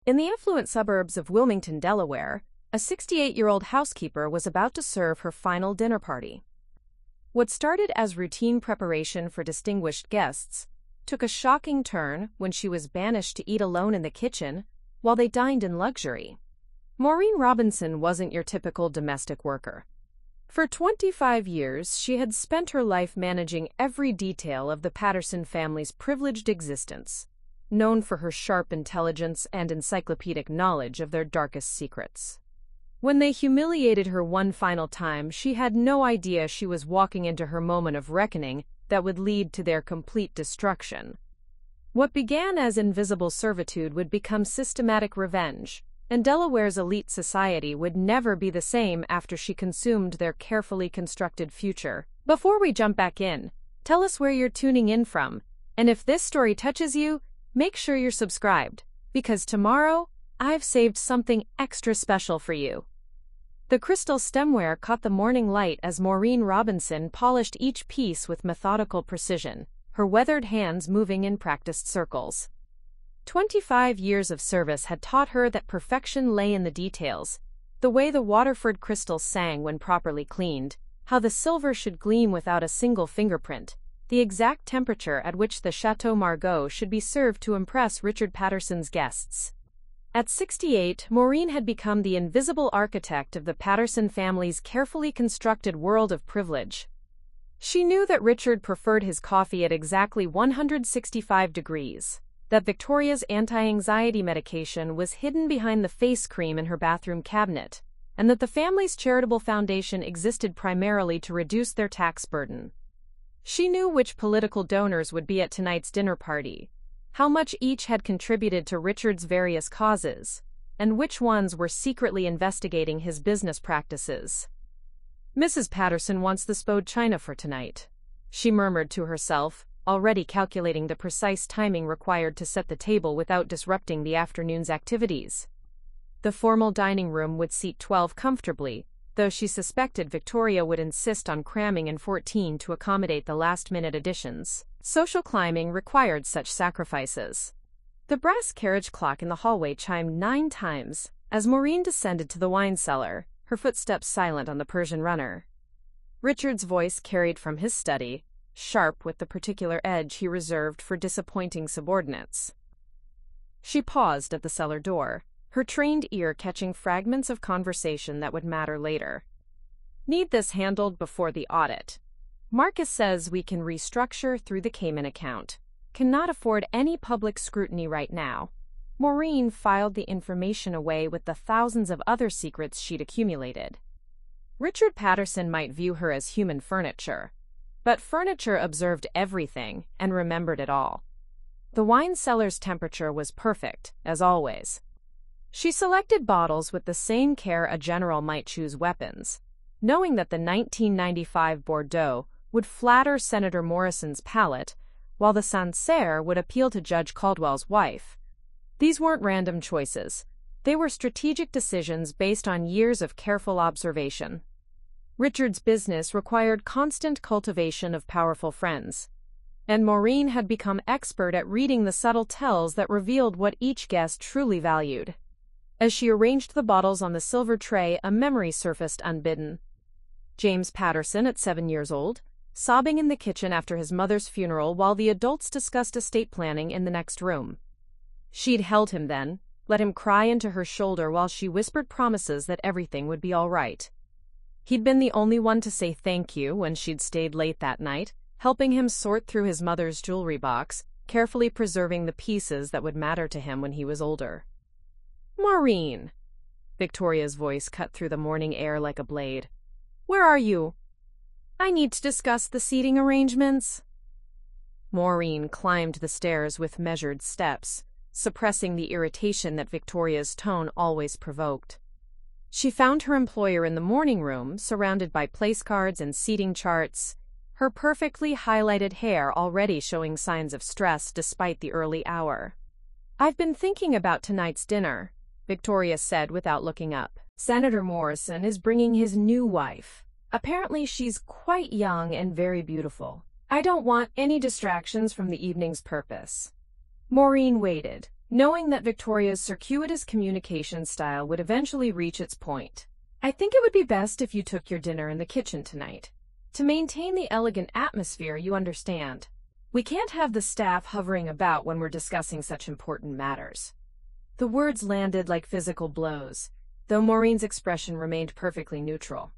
In the affluent suburbs of Wilmington, Delaware, a 68-year-old housekeeper was about to serve her final dinner party. What started as routine preparation for distinguished guests took a shocking turn when she was banished to eat alone in the kitchen while they dined in luxury. Maureen Robinson wasn't your typical domestic worker. For 25 years, she had spent her life managing every detail of the Patterson family's privileged existence, known for her sharp intelligence and encyclopedic knowledge of their darkest secrets. When they humiliated her one final time, she had no idea she was walking into her moment of reckoning that would lead to their complete destruction. What began as invisible servitude would become systematic revenge, and Delaware's elite society would never be the same after she consumed their carefully constructed future. Before we jump back in, tell us where you're tuning in from, and if this story touches you, make sure you're subscribed, because tomorrow, I've saved something extra special for you. The crystal stemware caught the morning light as Maureen Robinson polished each piece with methodical precision, her weathered hands moving in practiced circles. 25 years of service had taught her that perfection lay in the details, the way the Waterford crystals sang when properly cleaned, how the silver should gleam without a single fingerprint, the exact temperature at which the Chateau Margaux should be served to impress Richard Patterson's guests. At 68, Maureen had become the invisible architect of the Patterson family's carefully constructed world of privilege. She knew that Richard preferred his coffee at exactly 165 degrees, that Victoria's anti-anxiety medication was hidden behind the face cream in her bathroom cabinet, and that the family's charitable foundation existed primarily to reduce their tax burden. She knew which political donors would be at tonight's dinner party, how much each had contributed to Richard's various causes, and which ones were secretly investigating his business practices. "Mrs. Patterson wants the spode china for tonight," she murmured to herself, already calculating the precise timing required to set the table without disrupting the afternoon's activities. The formal dining room would seat 12 comfortably, though she suspected Victoria would insist on cramming in 14 to accommodate the last-minute additions. Social climbing required such sacrifices. The brass carriage clock in the hallway chimed 9 times as Maureen descended to the wine cellar, her footsteps silent on the Persian runner. Richard's voice carried from his study, sharp with the particular edge he reserved for disappointing subordinates. She paused at the cellar door, her trained ear catching fragments of conversation that would matter later. "Need this handled before the audit. Marcus says we can restructure through the Cayman account. Cannot afford any public scrutiny right now." Maureen filed the information away with the thousands of other secrets she'd accumulated. Richard Patterson might view her as human furniture, but furniture observed everything and remembered it all. The wine cellar's temperature was perfect, as always. She selected bottles with the same care a general might choose weapons, knowing that the 1995 Bordeaux would flatter Senator Morrison's palate, while the Sancerre would appeal to Judge Caldwell's wife. These weren't random choices. They were strategic decisions based on years of careful observation. Richard's business required constant cultivation of powerful friends, and Maureen had become expert at reading the subtle tells that revealed what each guest truly valued. As she arranged the bottles on the silver tray, a memory surfaced unbidden. James Patterson, at 7 years old, sobbing in the kitchen after his mother's funeral while the adults discussed estate planning in the next room. She'd held him then, let him cry into her shoulder while she whispered promises that everything would be all right. He'd been the only one to say thank you when she'd stayed late that night, helping him sort through his mother's jewelry box, carefully preserving the pieces that would matter to him when he was older. "Maureen!" Victoria's voice cut through the morning air like a blade. "Where are you? I need to discuss the seating arrangements." Maureen climbed the stairs with measured steps, suppressing the irritation that Victoria's tone always provoked. She found her employer in the morning room, surrounded by place cards and seating charts, her perfectly highlighted hair already showing signs of stress despite the early hour. "I've been thinking about tonight's dinner," Victoria said without looking up. "Senator Morrison is bringing his new wife. Apparently she's quite young and very beautiful. I don't want any distractions from the evening's purpose." Maureen waited, knowing that Victoria's circuitous communication style would eventually reach its point. "I think it would be best if you took your dinner in the kitchen tonight. To maintain the elegant atmosphere, you understand. We can't have the staff hovering about when we're discussing such important matters." The words landed like physical blows, though Maureen's expression remained perfectly neutral.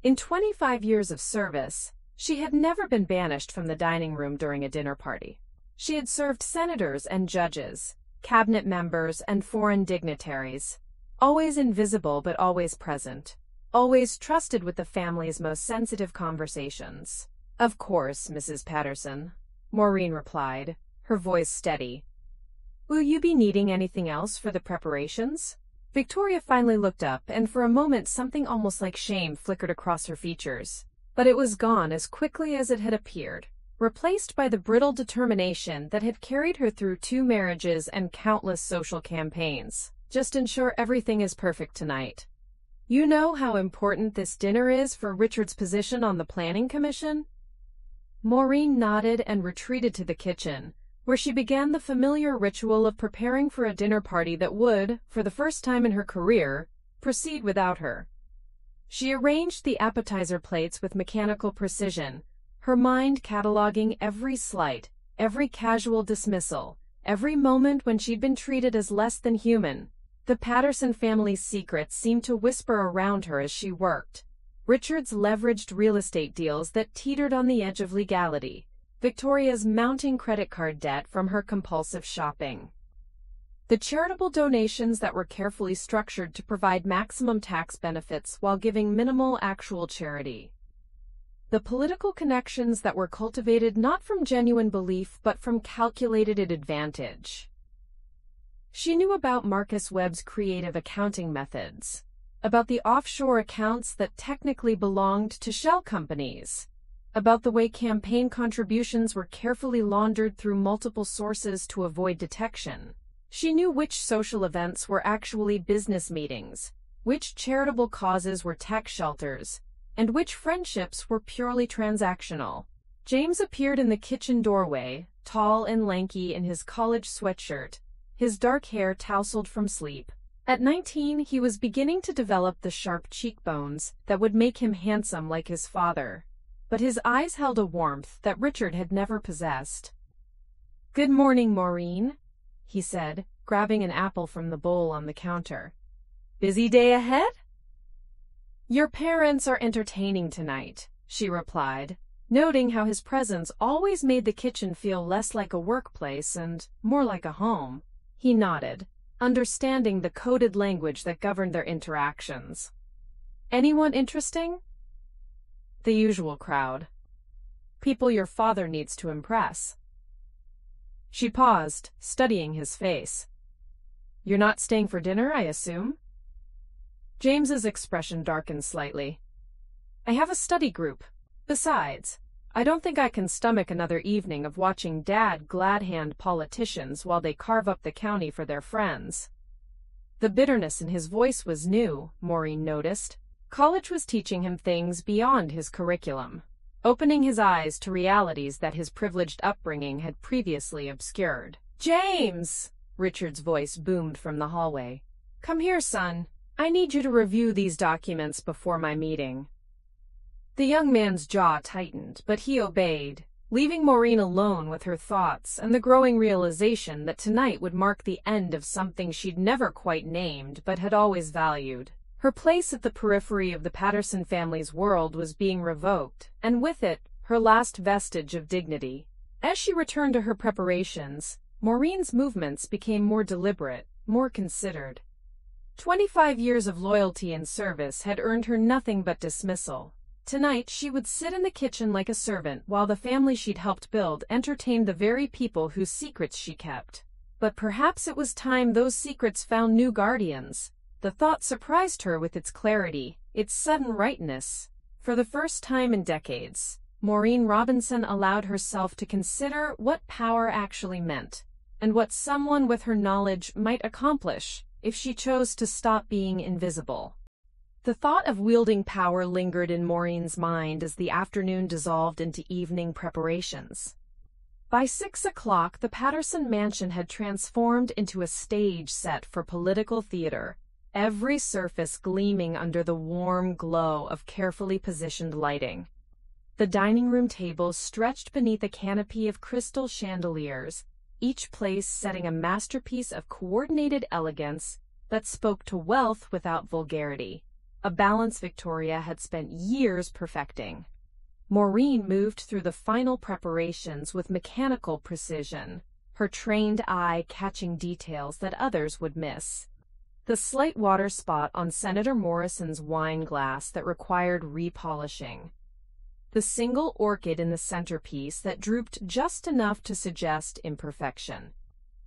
In 25 years of service, she had never been banished from the dining room during a dinner party. She had served senators and judges, cabinet members and foreign dignitaries, always invisible but always present, always trusted with the family's most sensitive conversations. "Of course, Mrs. Patterson," Maureen replied, her voice steady. "Will you be needing anything else for the preparations?" Victoria finally looked up, and for a moment something almost like shame flickered across her features. But it was gone as quickly as it had appeared, replaced by the brittle determination that had carried her through 2 marriages and countless social campaigns. "Just ensure everything is perfect tonight. You know how important this dinner is for Richard's position on the Planning Commission?" Maureen nodded and retreated to the kitchen, where she began the familiar ritual of preparing for a dinner party that would, for the first time in her career, proceed without her. She arranged the appetizer plates with mechanical precision, her mind cataloging every slight, every casual dismissal, every moment when she'd been treated as less than human. The Patterson family's secrets seemed to whisper around her as she worked. Richard's leveraged real estate deals that teetered on the edge of legality, Victoria's mounting credit card debt from her compulsive shopping, the charitable donations that were carefully structured to provide maximum tax benefits while giving minimal actual charity, the political connections that were cultivated not from genuine belief but from calculated advantage. She knew about Marcus Webb's creative accounting methods, about the offshore accounts that technically belonged to shell companies, about the way campaign contributions were carefully laundered through multiple sources to avoid detection. She knew which social events were actually business meetings, which charitable causes were tax shelters, and which friendships were purely transactional. James appeared in the kitchen doorway, tall and lanky in his college sweatshirt, his dark hair tousled from sleep. At 19, he was beginning to develop the sharp cheekbones that would make him handsome like his father, but his eyes held a warmth that Richard had never possessed. "Good morning, Maureen," he said, grabbing an apple from the bowl on the counter. "Busy day ahead?" "Your parents are entertaining tonight," she replied, noting how his presence always made the kitchen feel less like a workplace and more like a home. He nodded, understanding the coded language that governed their interactions. "Anyone interesting?" "The usual crowd. People your father needs to impress." She paused, studying his face. "You're not staying for dinner, I assume?" James's expression darkened slightly. "I have a study group. Besides, I don't think I can stomach another evening of watching Dad glad-hand politicians while they carve up the county for their friends." The bitterness in his voice was new, Maureen noticed. College was teaching him things beyond his curriculum, opening his eyes to realities that his privileged upbringing had previously obscured. "James!" Richard's voice boomed from the hallway. "Come here, son. I need you to review these documents before my meeting." The young man's jaw tightened, but he obeyed, leaving Maureen alone with her thoughts and the growing realization that tonight would mark the end of something she'd never quite named but had always valued. Her place at the periphery of the Patterson family's world was being revoked, and with it, her last vestige of dignity. As she returned to her preparations, Maureen's movements became more deliberate, more considered. 25 years of loyalty and service had earned her nothing but dismissal. Tonight she would sit in the kitchen like a servant while the family she'd helped build entertained the very people whose secrets she kept. But perhaps it was time those secrets found new guardians. The thought surprised her with its clarity, its sudden rightness. For the first time in decades, Maureen Robinson allowed herself to consider what power actually meant, and what someone with her knowledge might accomplish if she chose to stop being invisible. The thought of wielding power lingered in Maureen's mind as the afternoon dissolved into evening preparations. By 6 o'clock, the Patterson mansion had transformed into a stage set for political theater, every surface gleaming under the warm glow of carefully positioned lighting. The dining room tables stretched beneath a canopy of crystal chandeliers, each place setting a masterpiece of coordinated elegance that spoke to wealth without vulgarity, a balance Victoria had spent years perfecting. Maureen moved through the final preparations with mechanical precision, her trained eye catching details that others would miss. The slight water spot on Senator Morrison's wine glass that required repolishing. The single orchid in the centerpiece that drooped just enough to suggest imperfection.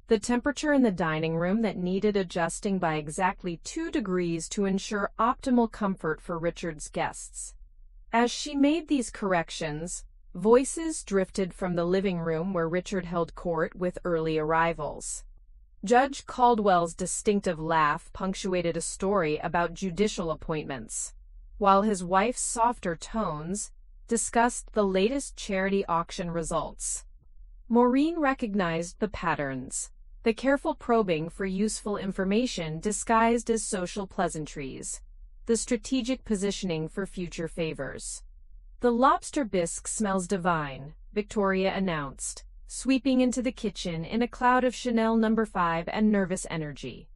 The temperature in the dining room that needed adjusting by exactly 2 degrees to ensure optimal comfort for Richard's guests. As she made these corrections, voices drifted from the living room where Richard held court with early arrivals. Judge Caldwell's distinctive laugh punctuated a story about judicial appointments, while his wife's softer tones discussed the latest charity auction results. Maureen recognized the patterns, the careful probing for useful information disguised as social pleasantries, the strategic positioning for future favors. "The lobster bisque smells divine," Victoria announced, sweeping into the kitchen in a cloud of Chanel No. 5 and nervous energy.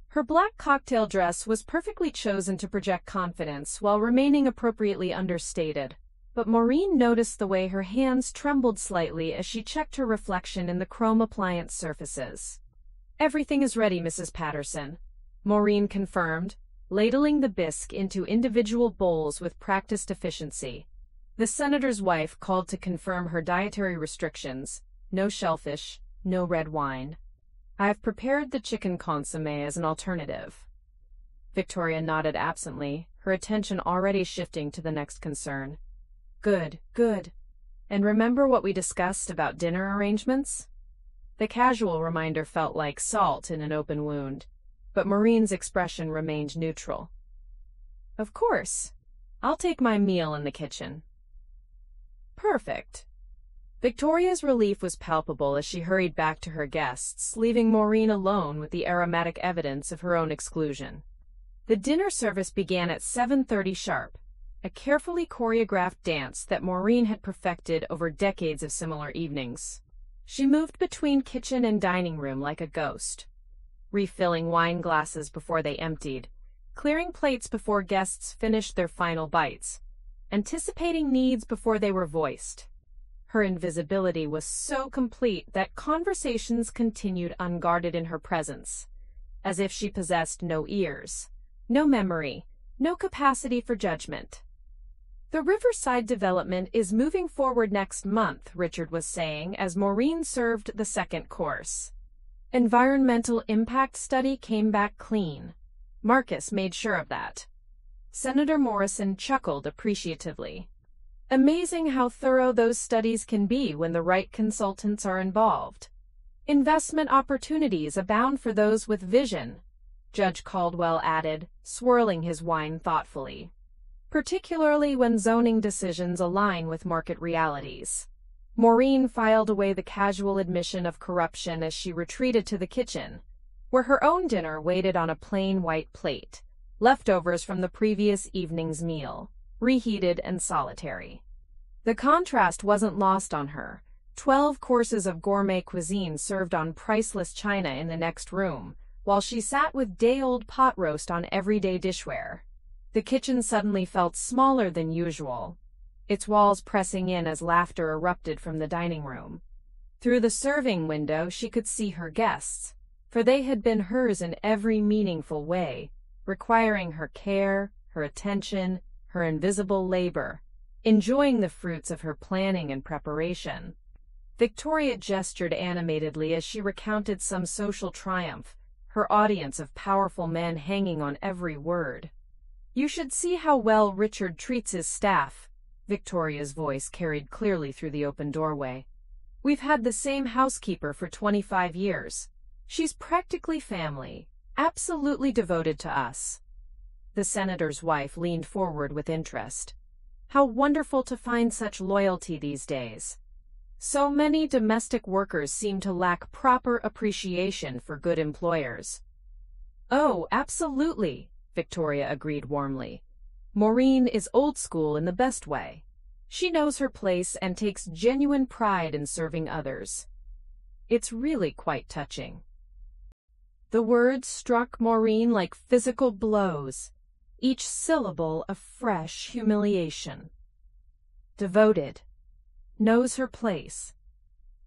Her black cocktail dress was perfectly chosen to project confidence while remaining appropriately understated, but Maureen noticed the way her hands trembled slightly as she checked her reflection in the chrome appliance surfaces. "Everything is ready, Mrs. Patterson," Maureen confirmed, ladling the bisque into individual bowls with practiced efficiency. The senator's wife called to confirm her dietary restrictions: no shellfish, no red wine. "I've prepared the chicken consommé as an alternative." Victoria nodded absently, her attention already shifting to the next concern. "Good, good. And remember what we discussed about dinner arrangements?" The casual reminder felt like salt in an open wound, but Maureen's expression remained neutral. "Of course. I'll take my meal in the kitchen." "Perfect." Victoria's relief was palpable as she hurried back to her guests, leaving Maureen alone with the aromatic evidence of her own exclusion. The dinner service began at 7:30 sharp, a carefully choreographed dance that Maureen had perfected over decades of similar evenings. She moved between kitchen and dining room like a ghost, refilling wine glasses before they emptied, clearing plates before guests finished their final bites, anticipating needs before they were voiced. Her invisibility was so complete that conversations continued unguarded in her presence, as if she possessed no ears, no memory, no capacity for judgment. "The Riverside development is moving forward next month," Richard was saying as Maureen served the second course. "Environmental impact study came back clean. Marcus made sure of that." Senator Morrison chuckled appreciatively. "Amazing how thorough those studies can be when the right consultants are involved. Investment opportunities abound for those with vision," Judge Caldwell added, swirling his wine thoughtfully. "Particularly when zoning decisions align with market realities." Maureen filed away the casual admission of corruption as she retreated to the kitchen, where her own dinner waited on a plain white plate, leftovers from the previous evening's meal, reheated and solitary. The contrast wasn't lost on her. 12 courses of gourmet cuisine served on priceless china in the next room, while she sat with day-old pot roast on everyday dishware. The kitchen suddenly felt smaller than usual, its walls pressing in as laughter erupted from the dining room. Through the serving window she could see her guests, for they had been hers in every meaningful way, requiring her care, her attention, her invisible labor, enjoying the fruits of her planning and preparation. Victoria gestured animatedly as she recounted some social triumph, her audience of powerful men hanging on every word. "You should see how well Richard treats his staff," Victoria's voice carried clearly through the open doorway. "We've had the same housekeeper for 25 years. She's practically family, absolutely devoted to us." The senator's wife leaned forward with interest. "How wonderful to find such loyalty these days." So many domestic workers seem to lack proper appreciation for good employers. Oh, absolutely, Victoria agreed warmly. Maureen is old school in the best way. She knows her place and takes genuine pride in serving others. It's really quite touching. The words struck Maureen like physical blows, each syllable a fresh humiliation. Devoted. Knows her place.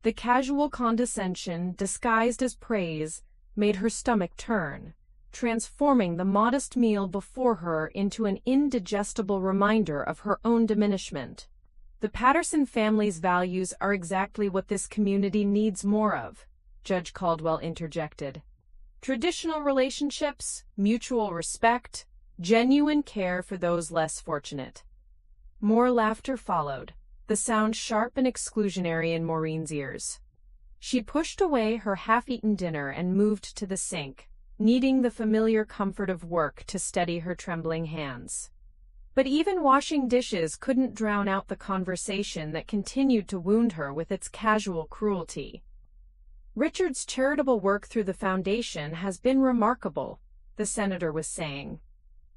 The casual condescension, disguised as praise, made her stomach turn, transforming the modest meal before her into an indigestible reminder of her own diminishment. The Patterson family's values are exactly what this community needs more of, Judge Caldwell interjected. Traditional relationships, mutual respect, genuine care for those less fortunate. More laughter followed, the sound sharp and exclusionary in Maureen's ears. She pushed away her half-eaten dinner and moved to the sink, needing the familiar comfort of work to steady her trembling hands. But even washing dishes couldn't drown out the conversation that continued to wound her with its casual cruelty. Richard's charitable work through the foundation has been remarkable, the senator was saying.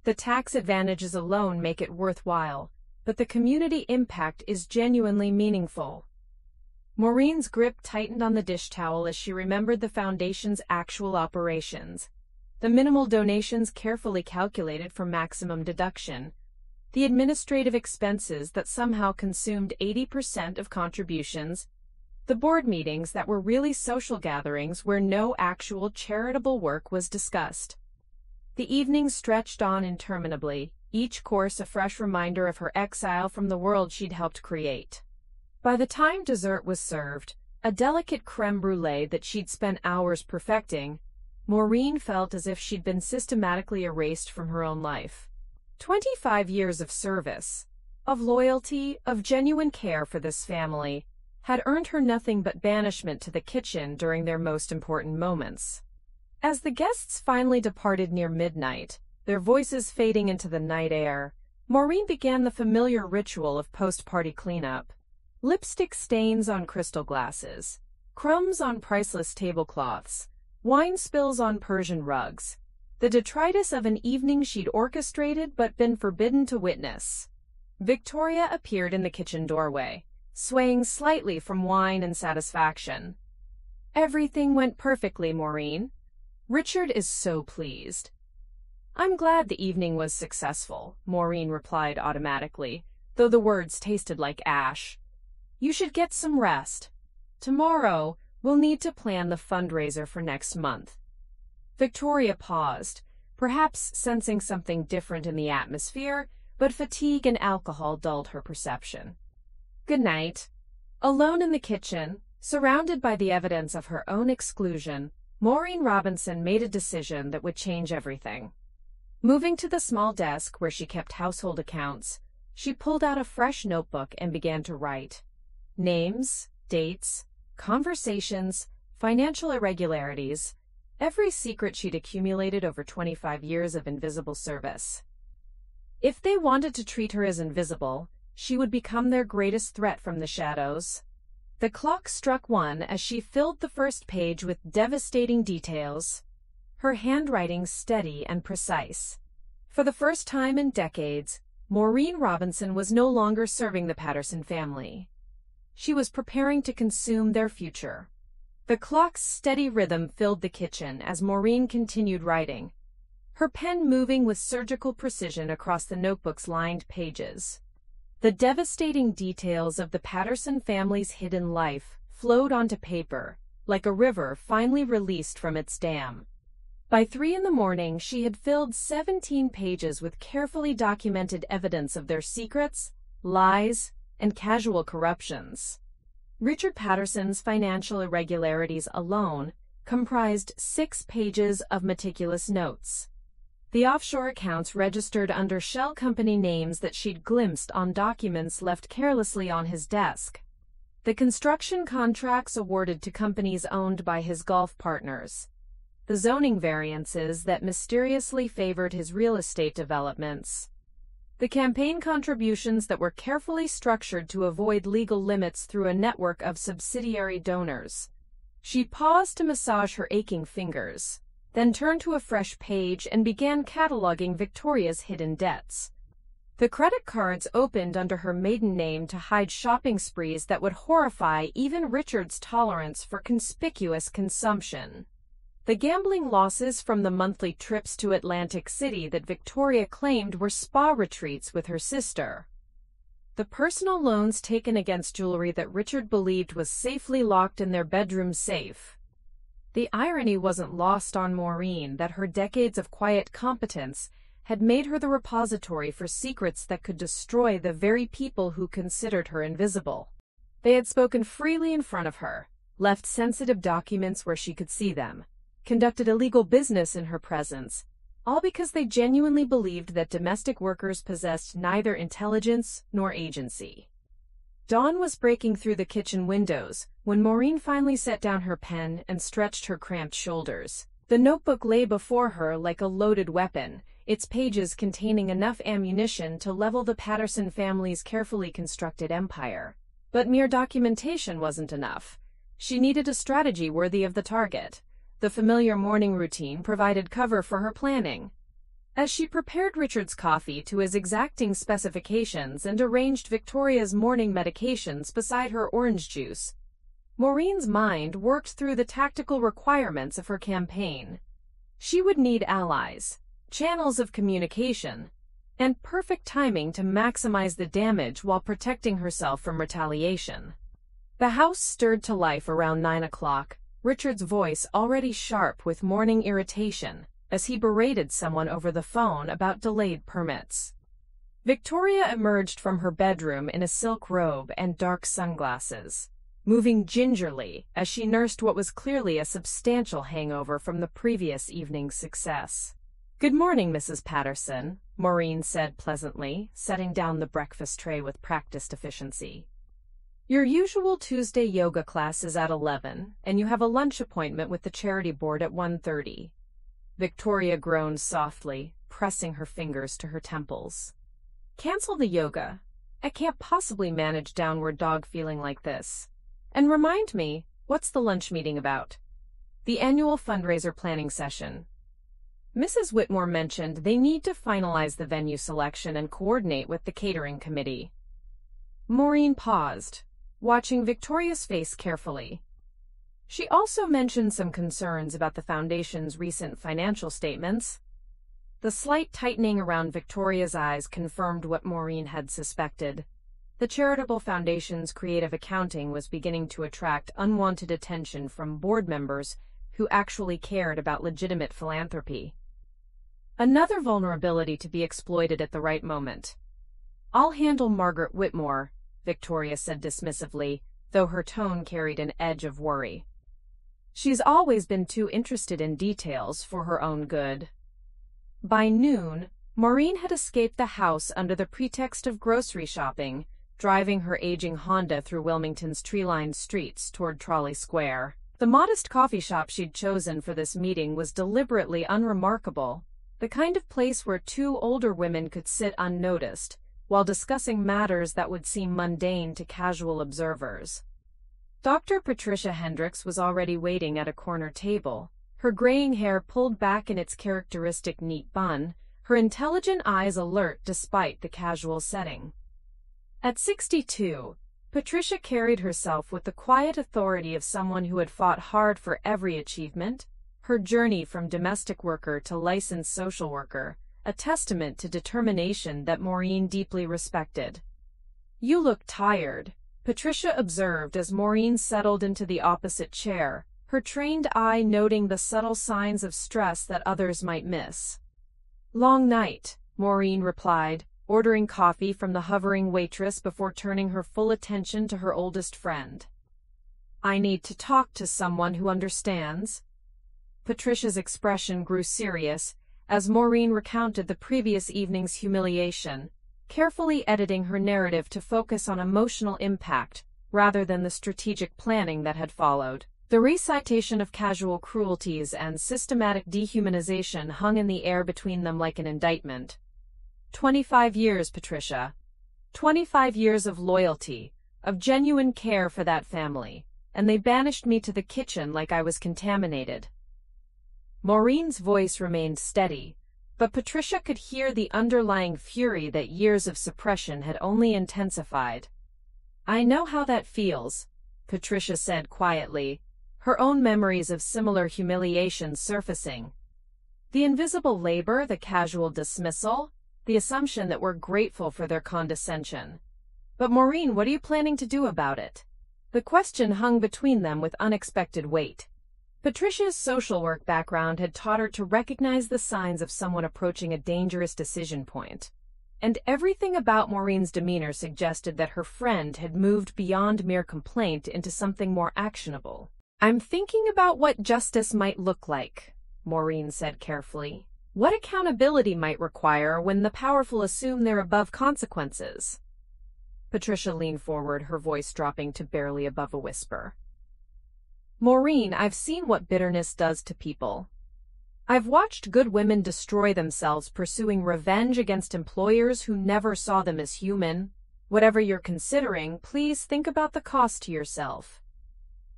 The tax advantages alone make it worthwhile, but the community impact is genuinely meaningful. Maureen's grip tightened on the dish towel as she remembered the foundation's actual operations. The minimal donations carefully calculated for maximum deduction. The administrative expenses that somehow consumed 80% of contributions. The board meetings that were really social gatherings where no actual charitable work was discussed. The evenings stretched on interminably, each course a fresh reminder of her exile from the world she'd helped create. By the time dessert was served, a delicate crème brûlée that she'd spent hours perfecting, Maureen felt as if she'd been systematically erased from her own life. 25 years of service, of loyalty, of genuine care for this family, had earned her nothing but banishment to the kitchen during their most important moments. As the guests finally departed near midnight, their voices fading into the night air, Maureen began the familiar ritual of post-party cleanup. Lipstick stains on crystal glasses, crumbs on priceless tablecloths, wine spills on Persian rugs, the detritus of an evening she'd orchestrated but been forbidden to witness. Victoria appeared in the kitchen doorway, swaying slightly from wine and satisfaction. Everything went perfectly, Maureen. Richard is so pleased. I'm glad the evening was successful, Maureen replied automatically, though the words tasted like ash. You should get some rest. Tomorrow, we'll need to plan the fundraiser for next month. Victoria paused, perhaps sensing something different in the atmosphere, but fatigue and alcohol dulled her perception. Good night. Alone in the kitchen, surrounded by the evidence of her own exclusion, Maureen Robinson made a decision that would change everything. Moving to the small desk where she kept household accounts, she pulled out a fresh notebook and began to write. Names, dates, conversations, financial irregularities, every secret she'd accumulated over 25 years of invisible service. If they wanted to treat her as invisible, she would become their greatest threat from the shadows. The clock struck 1 as she filled the first page with devastating details, her handwriting steady and precise. For the first time in decades, Maureen Robinson was no longer serving the Patterson family. She was preparing to consume their future. The clock's steady rhythm filled the kitchen as Maureen continued writing, her pen moving with surgical precision across the notebook's lined pages. The devastating details of the Patterson family's hidden life flowed onto paper, like a river finally released from its dam. By 3 a.m, she had filled 17 pages with carefully documented evidence of their secrets, lies, and casual corruptions. Richard Patterson's financial irregularities alone comprised 6 pages of meticulous notes. The offshore accounts registered under shell company names that she'd glimpsed on documents left carelessly on his desk. The construction contracts awarded to companies owned by his golf partners. The zoning variances that mysteriously favored his real estate developments. The campaign contributions that were carefully structured to avoid legal limits through a network of subsidiary donors. She paused to massage her aching fingers, then turned to a fresh page and began cataloging Victoria's hidden debts. The credit cards opened under her maiden name to hide shopping sprees that would horrify even Richard's tolerance for conspicuous consumption. The gambling losses from the monthly trips to Atlantic City that Victoria claimed were spa retreats with her sister. The personal loans taken against jewelry that Richard believed was safely locked in their bedroom safe. The irony wasn't lost on Maureen that her decades of quiet competence had made her the repository for secrets that could destroy the very people who considered her invisible. They had spoken freely in front of her, left sensitive documents where she could see them, conducted illegal business in her presence, all because they genuinely believed that domestic workers possessed neither intelligence nor agency. Dawn was breaking through the kitchen windows when Maureen finally set down her pen and stretched her cramped shoulders. The notebook lay before her like a loaded weapon, its pages containing enough ammunition to level the Patterson family's carefully constructed empire. But mere documentation wasn't enough. She needed a strategy worthy of the target. The familiar morning routine provided cover for her planning. As she prepared Richard's coffee to his exacting specifications and arranged Victoria's morning medications beside her orange juice, Maureen's mind worked through the tactical requirements of her campaign. She would need allies, channels of communication, and perfect timing to maximize the damage while protecting herself from retaliation. The house stirred to life around 9 o'clock, Richard's voice already sharp with morning irritation, as he berated someone over the phone about delayed permits. Victoria emerged from her bedroom in a silk robe and dark sunglasses, moving gingerly as she nursed what was clearly a substantial hangover from the previous evening's success. "Good morning, Mrs. Patterson," Maureen said pleasantly, setting down the breakfast tray with practiced efficiency. "Your usual Tuesday yoga class is at 11, and you have a lunch appointment with the charity board at 1:30. Victoria groaned softly, pressing her fingers to her temples. "Cancel the yoga. I can't possibly manage downward dog feeling like this. And remind me, what's the lunch meeting about?" "The annual fundraiser planning session. Mrs. Whitmore mentioned they need to finalize the venue selection and coordinate with the catering committee." Maureen paused, watching Victoria's face carefully. She also mentioned some concerns about the foundation's recent financial statements. The slight tightening around Victoria's eyes confirmed what Maureen had suspected. The charitable foundation's creative accounting was beginning to attract unwanted attention from board members who actually cared about legitimate philanthropy. Another vulnerability to be exploited at the right moment. "I'll handle Margaret Whitmore," Victoria said dismissively, though her tone carried an edge of worry. "She's always been too interested in details for her own good." By noon, Maureen had escaped the house under the pretext of grocery shopping, driving her aging Honda through Wilmington's tree-lined streets toward Trolley Square. The modest coffee shop she'd chosen for this meeting was deliberately unremarkable, the kind of place where two older women could sit unnoticed, while discussing matters that would seem mundane to casual observers. Dr. Patricia Hendricks was already waiting at a corner table, her graying hair pulled back in its characteristic neat bun, her intelligent eyes alert despite the casual setting. At 62, Patricia carried herself with the quiet authority of someone who had fought hard for every achievement, her journey from domestic worker to licensed social worker, a testament to determination that Maureen deeply respected. "You look tired," Patricia observed as Maureen settled into the opposite chair, her trained eye noting the subtle signs of stress that others might miss. "Long night," Maureen replied, ordering coffee from the hovering waitress before turning her full attention to her oldest friend. "I need to talk to someone who understands." Patricia's expression grew serious as Maureen recounted the previous evening's humiliation, carefully editing her narrative to focus on emotional impact rather than the strategic planning that had followed. The recitation of casual cruelties and systematic dehumanization hung in the air between them like an indictment. 25 years, Patricia. 25 years of loyalty, of genuine care for that family, and they banished me to the kitchen like I was contaminated. Maureen's voice remained steady, but Patricia could hear the underlying fury that years of suppression had only intensified. I know how that feels, Patricia said quietly, her own memories of similar humiliation surfacing. The invisible labor, the casual dismissal, the assumption that we're grateful for their condescension. But Maureen, what are you planning to do about it? The question hung between them with unexpected weight. Patricia's social work background had taught her to recognize the signs of someone approaching a dangerous decision point. And everything about Maureen's demeanor suggested that her friend had moved beyond mere complaint into something more actionable. I'm thinking about what justice might look like, Maureen said carefully. What accountability might require when the powerful assume they're above consequences. Patricia leaned forward, her voice dropping to barely above a whisper. Maureen, I've seen what bitterness does to people. I've watched good women destroy themselves pursuing revenge against employers who never saw them as human. Whatever you're considering, please think about the cost to yourself.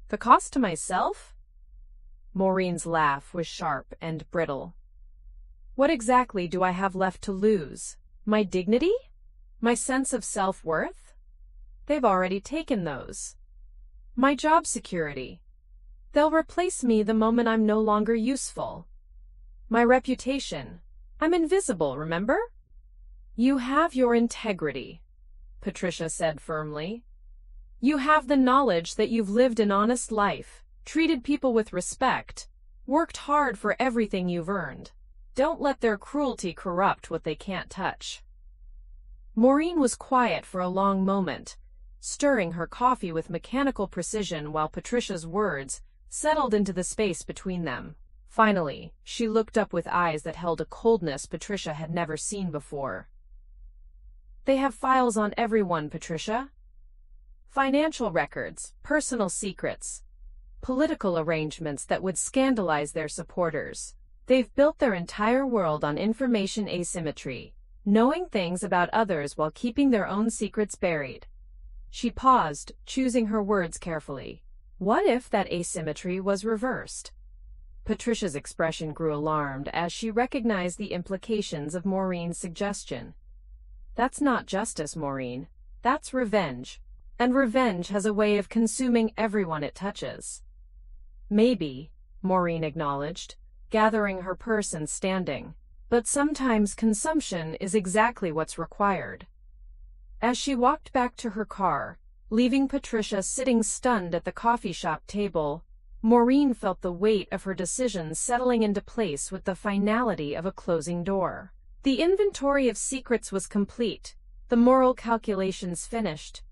The cost to myself? Maureen's laugh was sharp and brittle. What exactly do I have left to lose? My dignity? My sense of self-worth? They've already taken those. My job security? They'll replace me the moment I'm no longer useful. My reputation? I'm invisible, remember? You have your integrity, Patricia said firmly. You have the knowledge that you've lived an honest life, treated people with respect, worked hard for everything you've earned. Don't let their cruelty corrupt what they can't touch. Maureen was quiet for a long moment, stirring her coffee with mechanical precision while Patricia's words settled into the space between them. Finally, she looked up with eyes that held a coldness Patricia had never seen before. They have files on everyone, Patricia. Financial records, personal secrets, political arrangements that would scandalize their supporters. They've built their entire world on information asymmetry, knowing things about others while keeping their own secrets buried. She paused, choosing her words carefully. What if that asymmetry was reversed? Patricia's expression grew alarmed as she recognized the implications of Maureen's suggestion. That's not justice, Maureen. That's revenge. And revenge has a way of consuming everyone it touches. Maybe, Maureen acknowledged, gathering her purse and standing. But sometimes consumption is exactly what's required. As she walked back to her car, leaving Patricia sitting stunned at the coffee shop table, Maureen felt the weight of her decision settling into place with the finality of a closing door. The inventory of secrets was complete, the moral calculations finished.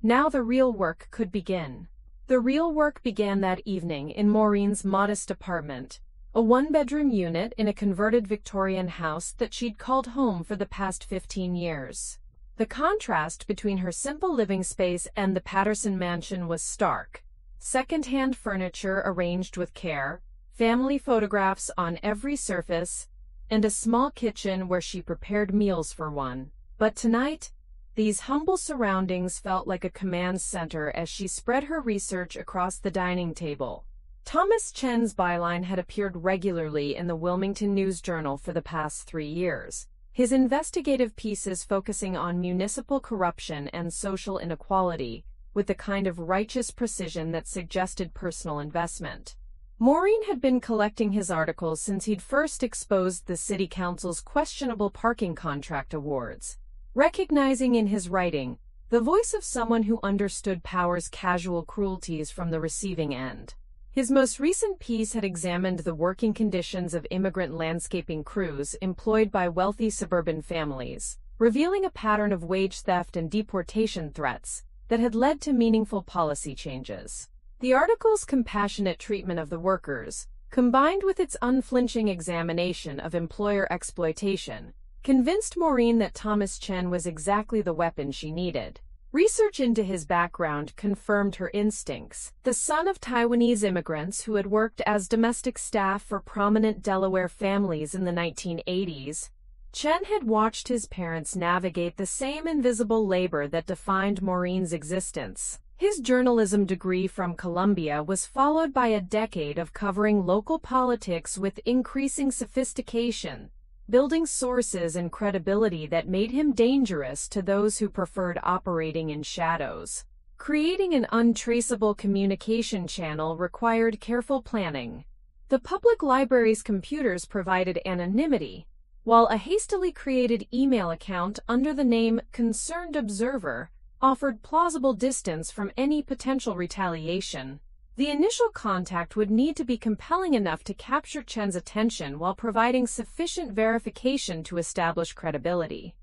Now the real work could begin. The real work began that evening in Maureen's modest apartment, a one-bedroom unit in a converted Victorian house that she'd called home for the past 15 years. The contrast between her simple living space and the Patterson mansion was stark. Second-hand furniture arranged with care, family photographs on every surface, and a small kitchen where she prepared meals for one. But tonight, these humble surroundings felt like a command center as she spread her research across the dining table. Thomas Chen's byline had appeared regularly in the Wilmington News Journal for the past 3 years, his investigative pieces focusing on municipal corruption and social inequality, with the kind of righteous precision that suggested personal investment. Maureen had been collecting his articles since he'd first exposed the city council's questionable parking contract awards, recognizing in his writing the voice of someone who understood power's casual cruelties from the receiving end. His most recent piece had examined the working conditions of immigrant landscaping crews employed by wealthy suburban families, revealing a pattern of wage theft and deportation threats that had led to meaningful policy changes. The article's compassionate treatment of the workers, combined with its unflinching examination of employer exploitation, convinced Maureen that Thomas Chen was exactly the weapon she needed. Research into his background confirmed her instincts. The son of Taiwanese immigrants who had worked as domestic staff for prominent Delaware families in the 1980s, Chen had watched his parents navigate the same invisible labor that defined Maureen's existence. His journalism degree from Columbia was followed by a decade of covering local politics with increasing sophistication, building sources and credibility that made him dangerous to those who preferred operating in shadows. Creating an untraceable communication channel required careful planning. The public library's computers provided anonymity, while a hastily created email account under the name Concerned Observer offered plausible distance from any potential retaliation. The initial contact would need to be compelling enough to capture Chen's attention while providing sufficient verification to establish credibility.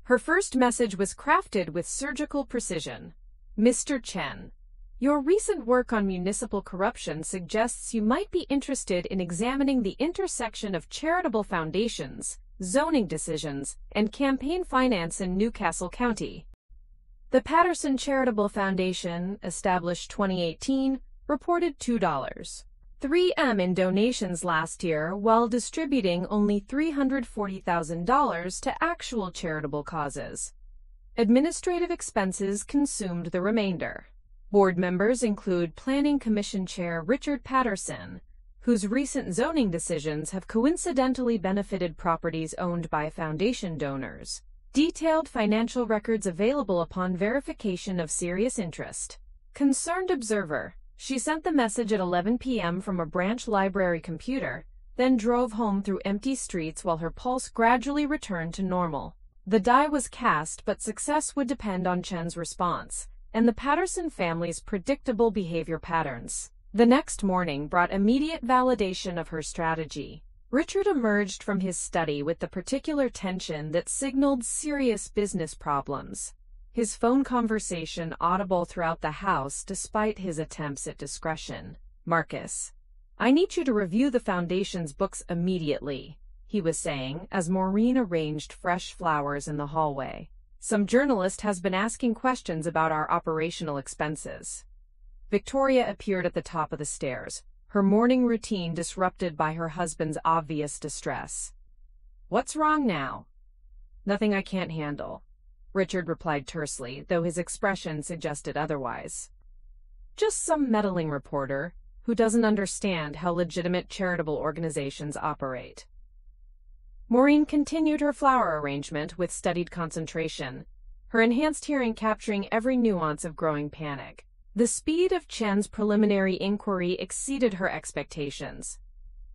Her first message was crafted with surgical precision. Mr. Chen, your recent work on municipal corruption suggests you might be interested in examining the intersection of charitable foundations, zoning decisions, and campaign finance in Newcastle County. The Patterson Charitable Foundation, established 2018, reported $2.3 in donations last year while distributing only $340,000 to actual charitable causes. Administrative expenses consumed the remainder. Board members include Planning Commission Chair Richard Patterson, whose recent zoning decisions have coincidentally benefited properties owned by foundation donors. Detailed financial records available upon verification of serious interest. Concerned Observer. She sent the message at 11 p.m. from a branch library computer, then drove home through empty streets while her pulse gradually returned to normal. The die was cast, but success would depend on Chen's response and the Patterson family's predictable behavior patterns. The next morning brought immediate validation of her strategy. Richard emerged from his study with the particular tension that signaled serious business problems. His phone conversation audible throughout the house despite his attempts at discretion. Marcus, I need you to review the foundation's books immediately, he was saying as Maureen arranged fresh flowers in the hallway. Some journalist has been asking questions about our operational expenses. Victoria appeared at the top of the stairs, her morning routine disrupted by her husband's obvious distress. What's wrong now? Nothing I can't handle, Richard replied tersely, though his expression suggested otherwise. Just some meddling reporter who doesn't understand how legitimate charitable organizations operate. Maureen continued her flower arrangement with studied concentration, her enhanced hearing capturing every nuance of growing panic. The speed of Chen's preliminary inquiry exceeded her expectations.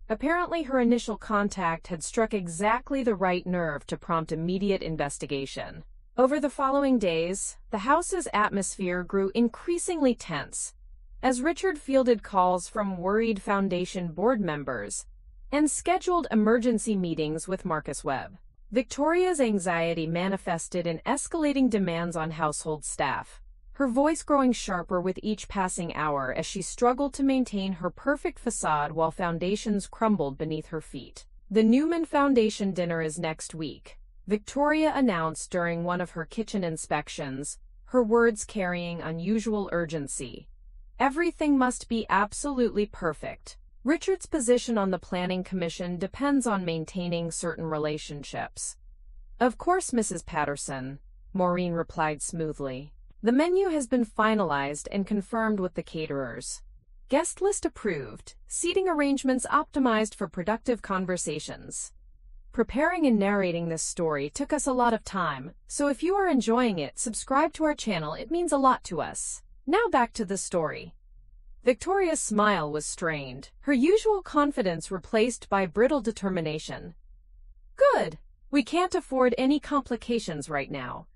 Apparently, her initial contact had struck exactly the right nerve to prompt immediate investigation. Over the following days, the house's atmosphere grew increasingly tense, as Richard fielded calls from worried Foundation board members and scheduled emergency meetings with Marcus Webb. Victoria's anxiety manifested in escalating demands on household staff, her voice growing sharper with each passing hour as she struggled to maintain her perfect facade while foundations crumbled beneath her feet. The Newman Foundation dinner is next week, Victoria announced during one of her kitchen inspections, her words carrying unusual urgency. Everything must be absolutely perfect. Richard's position on the Planning Commission depends on maintaining certain relationships. Of course, Mrs. Patterson, Maureen replied smoothly. The menu has been finalized and confirmed with the caterers. Guest list approved, seating arrangements optimized for productive conversations. Preparing and narrating this story took us a lot of time, so if you are enjoying it, subscribe to our channel, it means a lot to us. Now back to the story. Victoria's smile was strained, her usual confidence replaced by brittle determination. Good. We can't afford any complications right now.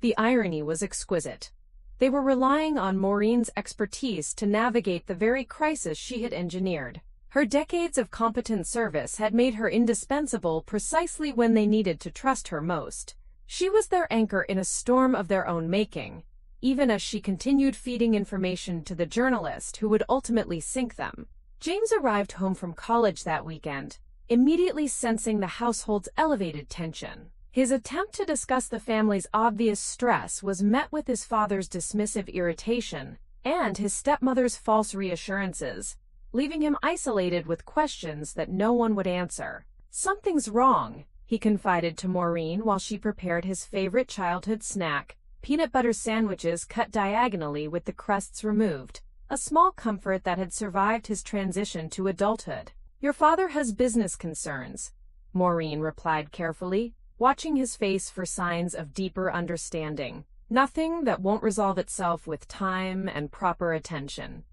The irony was exquisite. They were relying on Maureen's expertise to navigate the very crisis she had engineered. Her decades of competent service had made her indispensable precisely when they needed to trust her most. She was their anchor in a storm of their own making, even as she continued feeding information to the journalist who would ultimately sink them. James arrived home from college that weekend, immediately sensing the household's elevated tension. His attempt to discuss the family's obvious stress was met with his father's dismissive irritation and his stepmother's false reassurances, leaving him isolated with questions that no one would answer. Something's wrong, he confided to Maureen while she prepared his favorite childhood snack, peanut butter sandwiches cut diagonally with the crusts removed, a small comfort that had survived his transition to adulthood. "Your father has business concerns," Maureen replied carefully, watching his face for signs of deeper understanding. "Nothing that won't resolve itself with time and proper attention."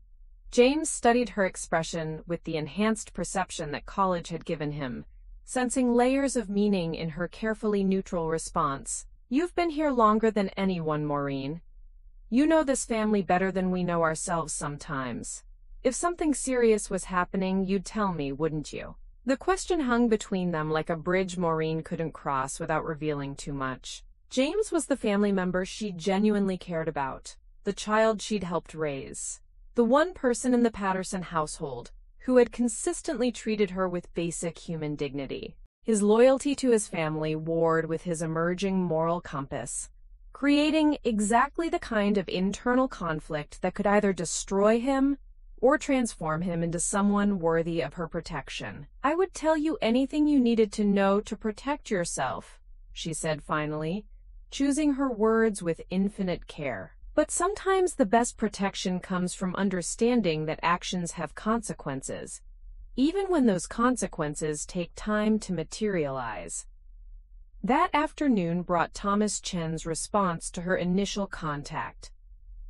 James studied her expression with the enhanced perception that college had given him, sensing layers of meaning in her carefully neutral response. "You've been here longer than anyone, Maureen. You know this family better than we know ourselves sometimes. If something serious was happening, you'd tell me, wouldn't you?" The question hung between them like a bridge Maureen couldn't cross without revealing too much. James was the family member she genuinely cared about, the child she'd helped raise, the one person in the Patterson household who had consistently treated her with basic human dignity. His loyalty to his family warred with his emerging moral compass, creating exactly the kind of internal conflict that could either destroy him or transform him into someone worthy of her protection. "I would tell you anything you needed to know to protect yourself," she said finally, choosing her words with infinite care. "But sometimes the best protection comes from understanding that actions have consequences, even when those consequences take time to materialize." That afternoon brought Thomas Chen's response to her initial contact.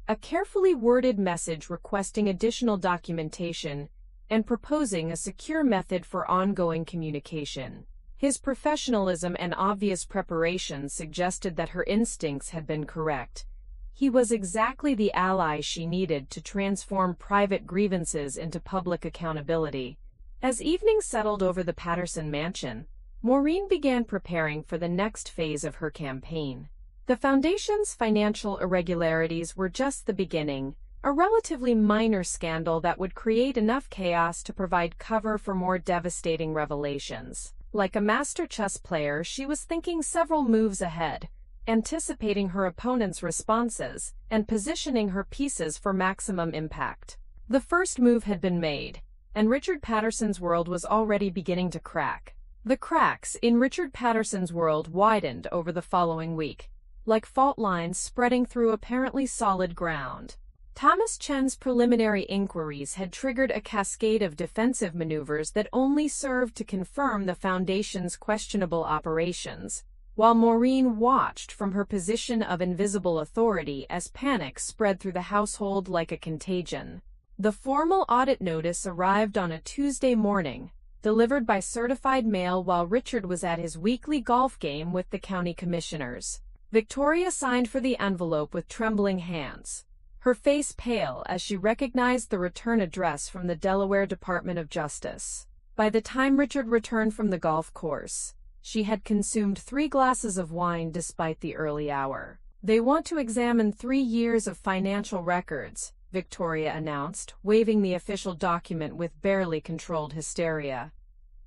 A carefully worded message requesting additional documentation and proposing a secure method for ongoing communication. His professionalism and obvious preparation suggested that her instincts had been correct. He was exactly the ally she needed to transform private grievances into public accountability. As evening settled over the Patterson mansion, Maureen began preparing for the next phase of her campaign. The foundation's financial irregularities were just the beginning, a relatively minor scandal that would create enough chaos to provide cover for more devastating revelations. Like a master chess player, she was thinking several moves ahead, anticipating her opponent's responses and positioning her pieces for maximum impact. The first move had been made, and Richard Patterson's world was already beginning to crack. The cracks in Richard Patterson's world widened over the following week, like fault lines spreading through apparently solid ground. Thomas Chen's preliminary inquiries had triggered a cascade of defensive maneuvers that only served to confirm the foundation's questionable operations, while Maureen watched from her position of invisible authority as panic spread through the household like a contagion. The formal audit notice arrived on a Tuesday morning, delivered by certified mail while Richard was at his weekly golf game with the county commissioners. Victoria signed for the envelope with trembling hands, her face pale as she recognized the return address from the Delaware Department of Justice. By the time Richard returned from the golf course, she had consumed 3 glasses of wine despite the early hour. "They want to examine 3 years of financial records," Victoria announced, waving the official document with barely controlled hysteria.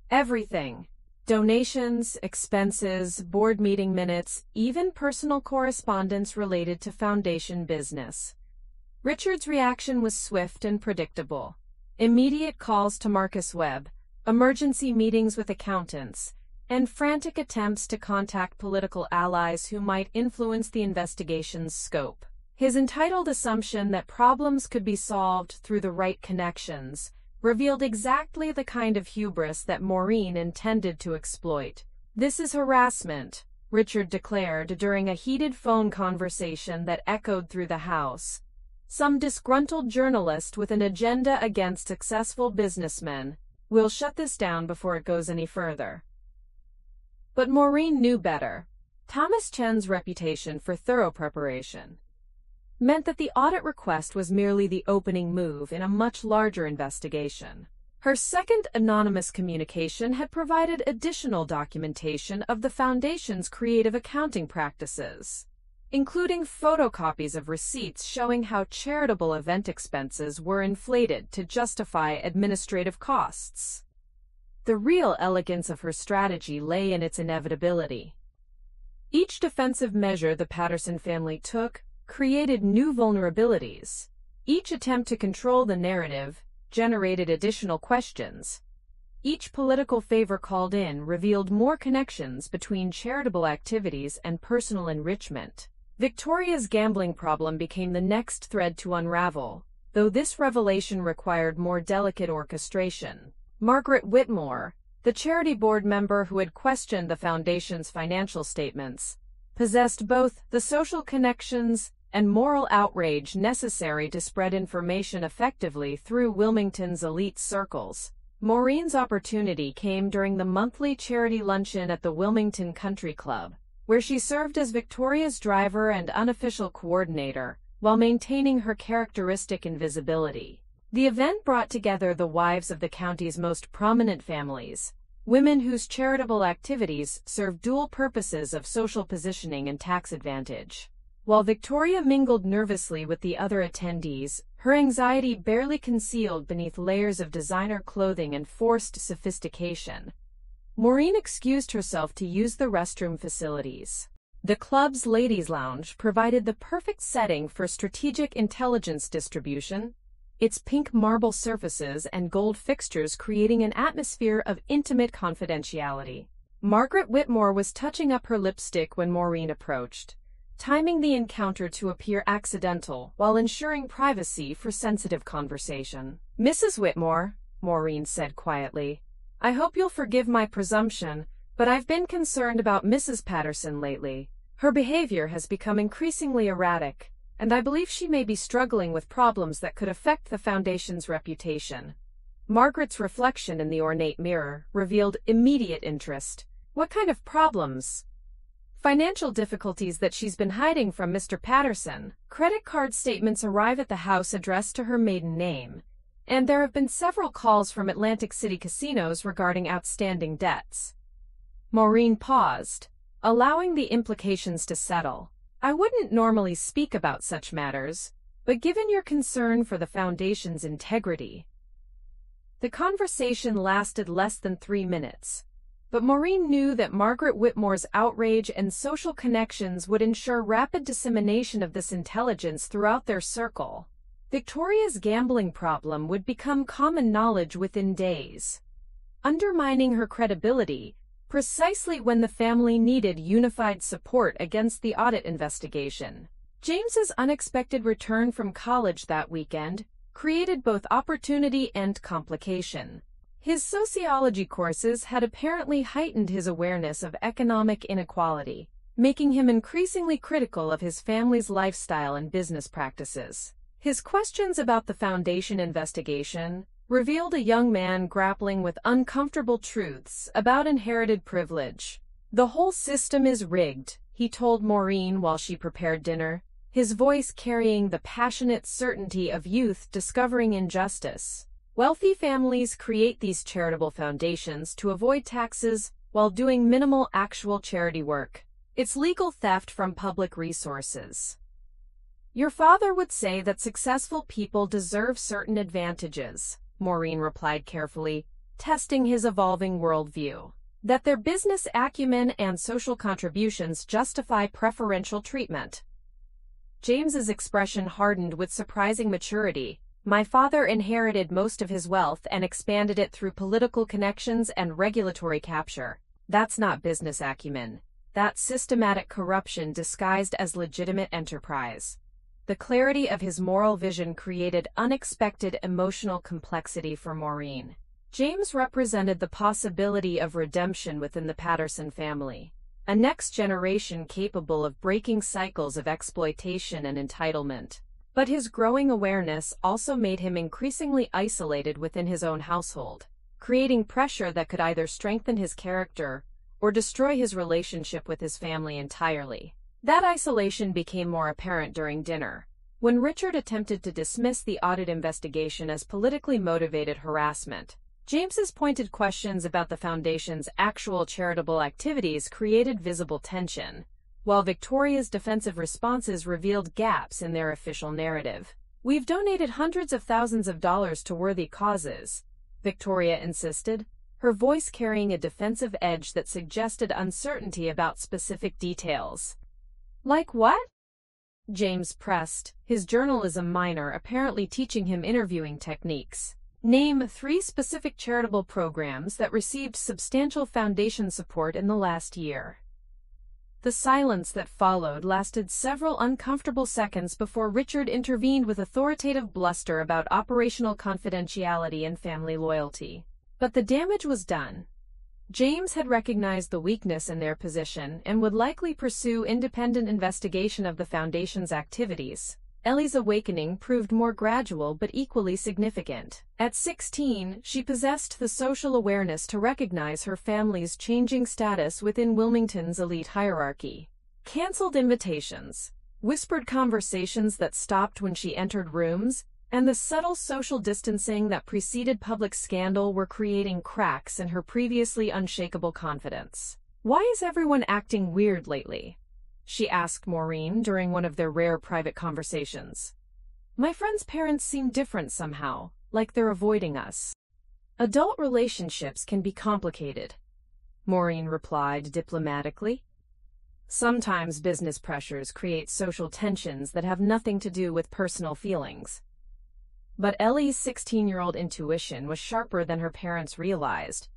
"Everything. Donations, expenses, board meeting minutes, even personal correspondence related to foundation business." Richard's reaction was swift and predictable. Immediate calls to Marcus Webb, emergency meetings with accountants, and frantic attempts to contact political allies who might influence the investigation's scope. His entitled assumption that problems could be solved through the right connections revealed exactly the kind of hubris that Maureen intended to exploit. "This is harassment," Richard declared during a heated phone conversation that echoed through the house. "Some disgruntled journalist with an agenda against successful businessmen. We'll shut this down before it goes any further." But Maureen knew better. Thomas Chen's reputation for thorough preparation meant that the audit request was merely the opening move in a much larger investigation. Her second anonymous communication had provided additional documentation of the foundation's creative accounting practices, including photocopies of receipts showing how charitable event expenses were inflated to justify administrative costs. The real elegance of her strategy lay in its inevitability. Each defensive measure the Patterson family took created new vulnerabilities. Each attempt to control the narrative generated additional questions. Each political favor called in revealed more connections between charitable activities and personal enrichment. Victoria's gambling problem became the next thread to unravel, though this revelation required more delicate orchestration. Margaret Whitmore, the charity board member who had questioned the foundation's financial statements, possessed both the social connections and moral outrage necessary to spread information effectively through Wilmington's elite circles. Maureen's opportunity came during the monthly charity luncheon at the Wilmington Country Club, where she served as Victoria's driver and unofficial coordinator, while maintaining her characteristic invisibility. The event brought together the wives of the county's most prominent families, women whose charitable activities served dual purposes of social positioning and tax advantage. While Victoria mingled nervously with the other attendees, her anxiety barely concealed beneath layers of designer clothing and forced sophistication. Maureen excused herself to use the restroom facilities. The club's ladies' lounge provided the perfect setting for strategic intelligence distribution, its pink marble surfaces and gold fixtures creating an atmosphere of intimate confidentiality. Margaret Whitmore was touching up her lipstick when Maureen approached, timing the encounter to appear accidental while ensuring privacy for sensitive conversation. "Mrs. Whitmore," Maureen said quietly, "I hope you'll forgive my presumption, but I've been concerned about Mrs. Patterson lately. Her behavior has become increasingly erratic, and I believe she may be struggling with problems that could affect the foundation's reputation." Margaret's reflection in the ornate mirror revealed immediate interest. "What kind of problems?" "Financial difficulties that she's been hiding from Mr. Patterson." Credit card statements arrive at the house addressed to her maiden name, and there have been several calls from Atlantic City casinos regarding outstanding debts. Maureen paused, allowing the implications to settle. "I wouldn't normally speak about such matters, but given your concern for the foundation's integrity." The conversation lasted less than 3 minutes. But Maureen knew that Margaret Whitmore's outrage and social connections would ensure rapid dissemination of this intelligence throughout their circle. Victoria's gambling problem would become common knowledge within days, undermining her credibility precisely when the family needed unified support against the audit investigation. James's unexpected return from college that weekend created both opportunity and complication. His sociology courses had apparently heightened his awareness of economic inequality, making him increasingly critical of his family's lifestyle and business practices. His questions about the foundation investigation revealed a young man grappling with uncomfortable truths about inherited privilege. "The whole system is rigged," he told Maureen while she prepared dinner, his voice carrying the passionate certainty of youth discovering injustice. "Wealthy families create these charitable foundations to avoid taxes while doing minimal actual charity work. It's legal theft from public resources. Your father would say that successful people deserve certain advantages," Maureen replied carefully, testing his evolving worldview. "That their business acumen and social contributions justify preferential treatment." James's expression hardened with surprising maturity. "My father inherited most of his wealth and expanded it through political connections and regulatory capture. That's not business acumen. That's systematic corruption disguised as legitimate enterprise." The clarity of his moral vision created unexpected emotional complexity for Maureen. James represented the possibility of redemption within the Patterson family, a next generation capable of breaking cycles of exploitation and entitlement. But his growing awareness also made him increasingly isolated within his own household, creating pressure that could either strengthen his character or destroy his relationship with his family entirely. That isolation became more apparent during dinner, when Richard attempted to dismiss the audit investigation as politically motivated harassment. James's pointed questions about the foundation's actual charitable activities created visible tension, while Victoria's defensive responses revealed gaps in their official narrative. "We've donated hundreds of thousands of dollars to worthy causes," Victoria insisted, her voice carrying a defensive edge that suggested uncertainty about specific details. "Like what?" James pressed, his journalism minor apparently teaching him interviewing techniques. Name 3 specific charitable programs that received substantial foundation support in the last year. The silence that followed lasted several uncomfortable seconds before Richard intervened with authoritative bluster about operational confidentiality and family loyalty. But the damage was done. James had recognized the weakness in their position and would likely pursue independent investigation of the Foundation's activities. Ellie's awakening proved more gradual but equally significant. At 16, she possessed the social awareness to recognize her family's changing status within Wilmington's elite hierarchy. Cancelled invitations, whispered conversations that stopped when she entered rooms, and the subtle social distancing that preceded public scandal were creating cracks in her previously unshakable confidence. "Why is everyone acting weird lately?" she asked Maureen during one of their rare private conversations. "My friend's parents seem different somehow, like they're avoiding us." "Adult relationships can be complicated," Maureen replied diplomatically. "Sometimes business pressures create social tensions that have nothing to do with personal feelings." But Ellie's 16-year-old intuition was sharper than her parents realized.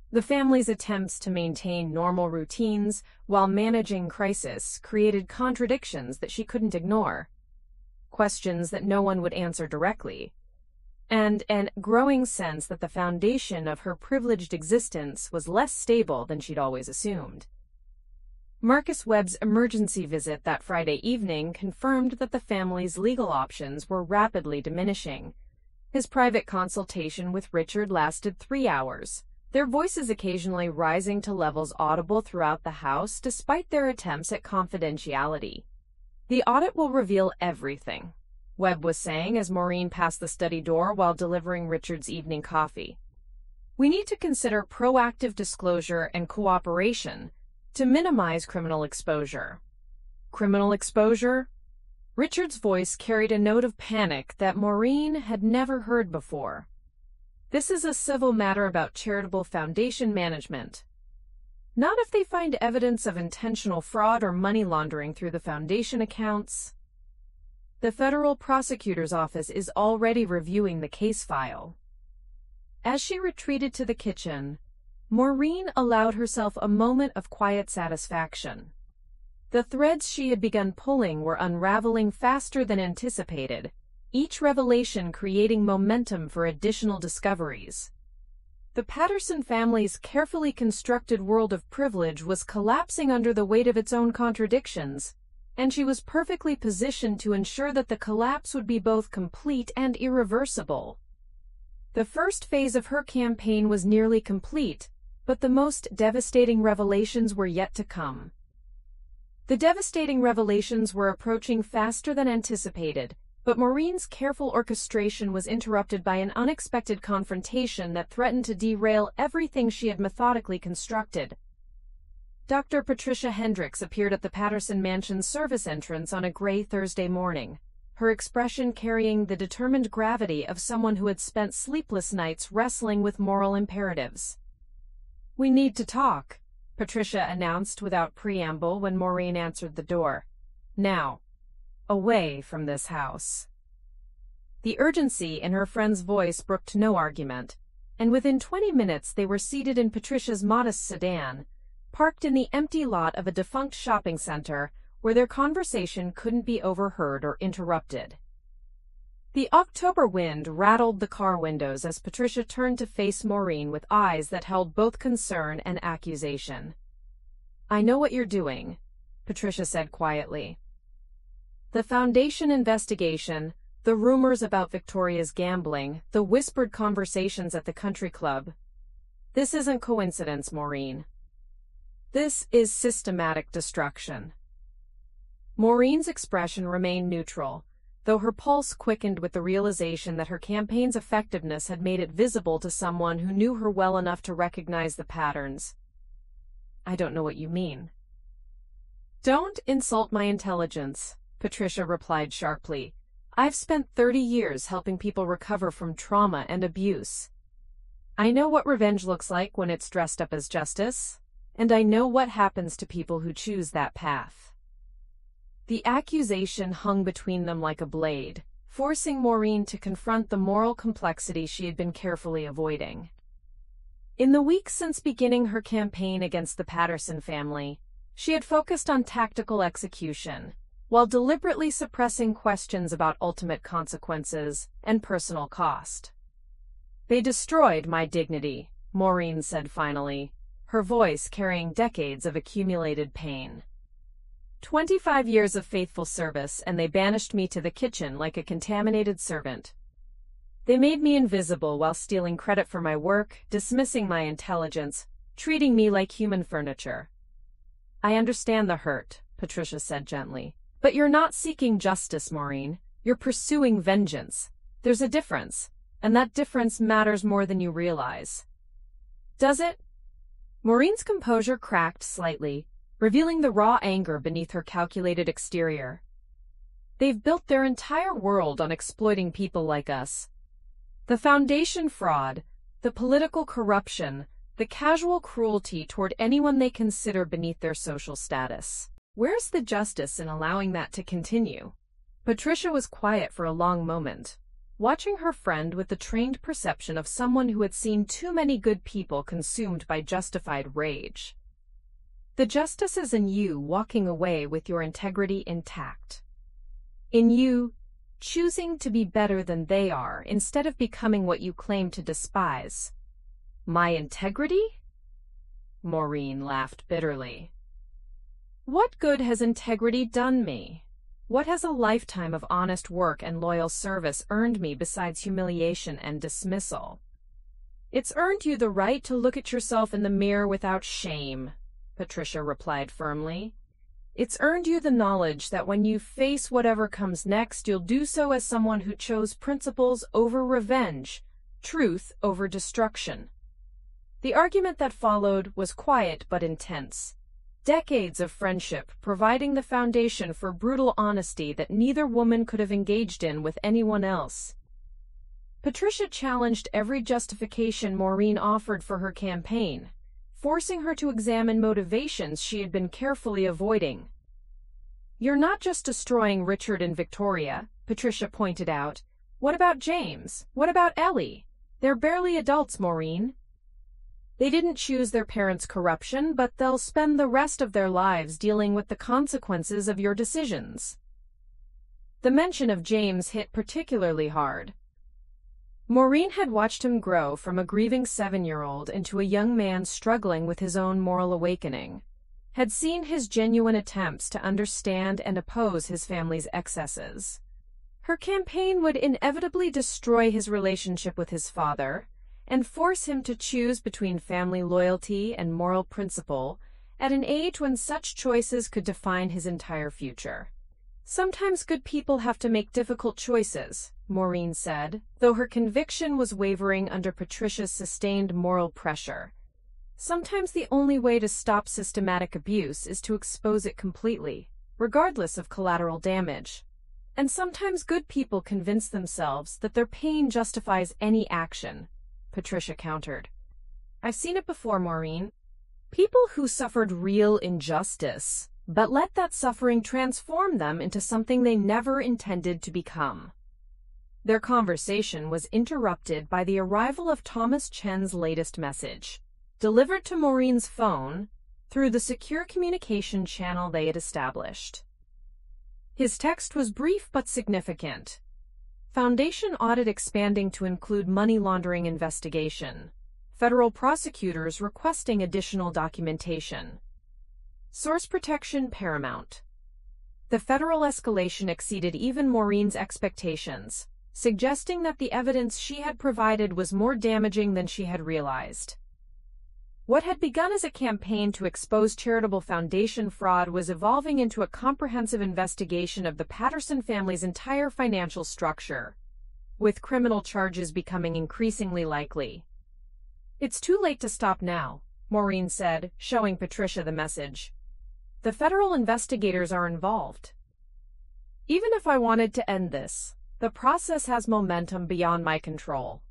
The family's attempts to maintain normal routines while managing crisis created contradictions that she couldn't ignore, questions that no one would answer directly, and an growing sense that the foundation of her privileged existence was less stable than she'd always assumed. Marcus Webb's emergency visit that Friday evening confirmed that the family's legal options were rapidly diminishing. His private consultation with Richard lasted 3 hours, their voices occasionally rising to levels audible throughout the house despite their attempts at confidentiality. "The audit will reveal everything," Webb was saying as Maureen passed the study door while delivering Richard's evening coffee. "We need to consider proactive disclosure and cooperation to minimize criminal exposure." "Criminal exposure?" Richard's voice carried a note of panic that Maureen had never heard before. "This is a civil matter about charitable foundation management. Not if they find evidence of intentional fraud or money laundering through the foundation accounts. The federal prosecutor's office is already reviewing the case file." As she retreated to the kitchen, Maureen allowed herself a moment of quiet satisfaction. The threads she had begun pulling were unraveling faster than anticipated, each revelation creating momentum for additional discoveries. The Patterson family's carefully constructed world of privilege was collapsing under the weight of its own contradictions, and she was perfectly positioned to ensure that the collapse would be both complete and irreversible. The first phase of her campaign was nearly complete, but the most devastating revelations were yet to come. The devastating revelations were approaching faster than anticipated, but Maureen's careful orchestration was interrupted by an unexpected confrontation that threatened to derail everything she had methodically constructed. Dr. Patricia Hendricks appeared at the Patterson Mansion's service entrance on a gray Thursday morning, her expression carrying the determined gravity of someone who had spent sleepless nights wrestling with moral imperatives. "We need to talk," Patricia announced without preamble when Maureen answered the door. "Now. Away from this house." The urgency in her friend's voice brooked no argument, and within 20 minutes they were seated in Patricia's modest sedan, parked in the empty lot of a defunct shopping center where their conversation couldn't be overheard or interrupted. The October wind rattled the car windows as Patricia turned to face Maureen with eyes that held both concern and accusation. "I know what you're doing," Patricia said quietly. "The foundation investigation, the rumors about Victoria's gambling, the whispered conversations at the country club. This isn't coincidence, Maureen. This is systematic destruction." Maureen's expression remained neutral, though her pulse quickened with the realization that her campaign's effectiveness had made it visible to someone who knew her well enough to recognize the patterns. "I don't know what you mean." "Don't insult my intelligence," Patricia replied sharply. "I've spent 30 years helping people recover from trauma and abuse. I know what revenge looks like when it's dressed up as justice, and I know what happens to people who choose that path." The accusation hung between them like a blade, forcing Maureen to confront the moral complexity she had been carefully avoiding. In the weeks since beginning her campaign against the Patterson family, she had focused on tactical execution, while deliberately suppressing questions about ultimate consequences and personal cost. "They destroyed my dignity," Maureen said finally, her voice carrying decades of accumulated pain. 25 years of faithful service, and they banished me to the kitchen like a contaminated servant. They made me invisible while stealing credit for my work, dismissing my intelligence, treating me like human furniture. "I understand the hurt," Patricia said gently. "But you're not seeking justice, Maureen. You're pursuing vengeance. There's a difference, and that difference matters more than you realize." "Does it?" Maureen's composure cracked slightly, revealing the raw anger beneath her calculated exterior. "They've built their entire world on exploiting people like us. The foundation fraud, the political corruption, the casual cruelty toward anyone they consider beneath their social status. Where's the justice in allowing that to continue?" Patricia was quiet for a long moment, watching her friend with the trained perception of someone who had seen too many good people consumed by justified rage. "The justice is in you walking away with your integrity intact. In you choosing to be better than they are instead of becoming what you claim to despise." "My integrity?" Maureen laughed bitterly. "What good has integrity done me? What has a lifetime of honest work and loyal service earned me besides humiliation and dismissal?" "It's earned you the right to look at yourself in the mirror without shame," Patricia replied firmly. "It's earned you the knowledge that when you face whatever comes next, you'll do so as someone who chose principles over revenge, truth over destruction." The argument that followed was quiet but intense. Decades of friendship providing the foundation for brutal honesty that neither woman could have engaged in with anyone else. Patricia challenged every justification Maureen offered for her campaign, forcing her to examine motivations she had been carefully avoiding. "You're not just destroying Richard and Victoria," Patricia pointed out. "What about James? What about Ellie? They're barely adults, Maureen. They didn't choose their parents' corruption, but they'll spend the rest of their lives dealing with the consequences of your decisions." The mention of James hit particularly hard. Maureen had watched him grow from a grieving 7-year-old into a young man struggling with his own moral awakening, had seen his genuine attempts to understand and oppose his family's excesses. Her campaign would inevitably destroy his relationship with his father, and force him to choose between family loyalty and moral principle at an age when such choices could define his entire future. "Sometimes good people have to make difficult choices," Maureen said, though her conviction was wavering under Patricia's sustained moral pressure. "Sometimes the only way to stop systematic abuse is to expose it completely, regardless of collateral damage. And sometimes good people convince themselves that their pain justifies any action," Patricia countered. "I've seen it before, Maureen. People who suffered real injustice, but let that suffering transform them into something they never intended to become." Their conversation was interrupted by the arrival of Thomas Chen's latest message, delivered to Maureen's phone through the secure communication channel they had established. His text was brief but significant. Foundation audit expanding to include money laundering investigation. Federal prosecutors requesting additional documentation. Source protection paramount. The federal escalation exceeded even Maureen's expectations, suggesting that the evidence she had provided was more damaging than she had realized. What had begun as a campaign to expose charitable foundation fraud was evolving into a comprehensive investigation of the Patterson family's entire financial structure, with criminal charges becoming increasingly likely. "It's too late to stop now," Maureen said, showing Patricia the message. "The federal investigators are involved. Even if I wanted to end this, the process has momentum beyond my control."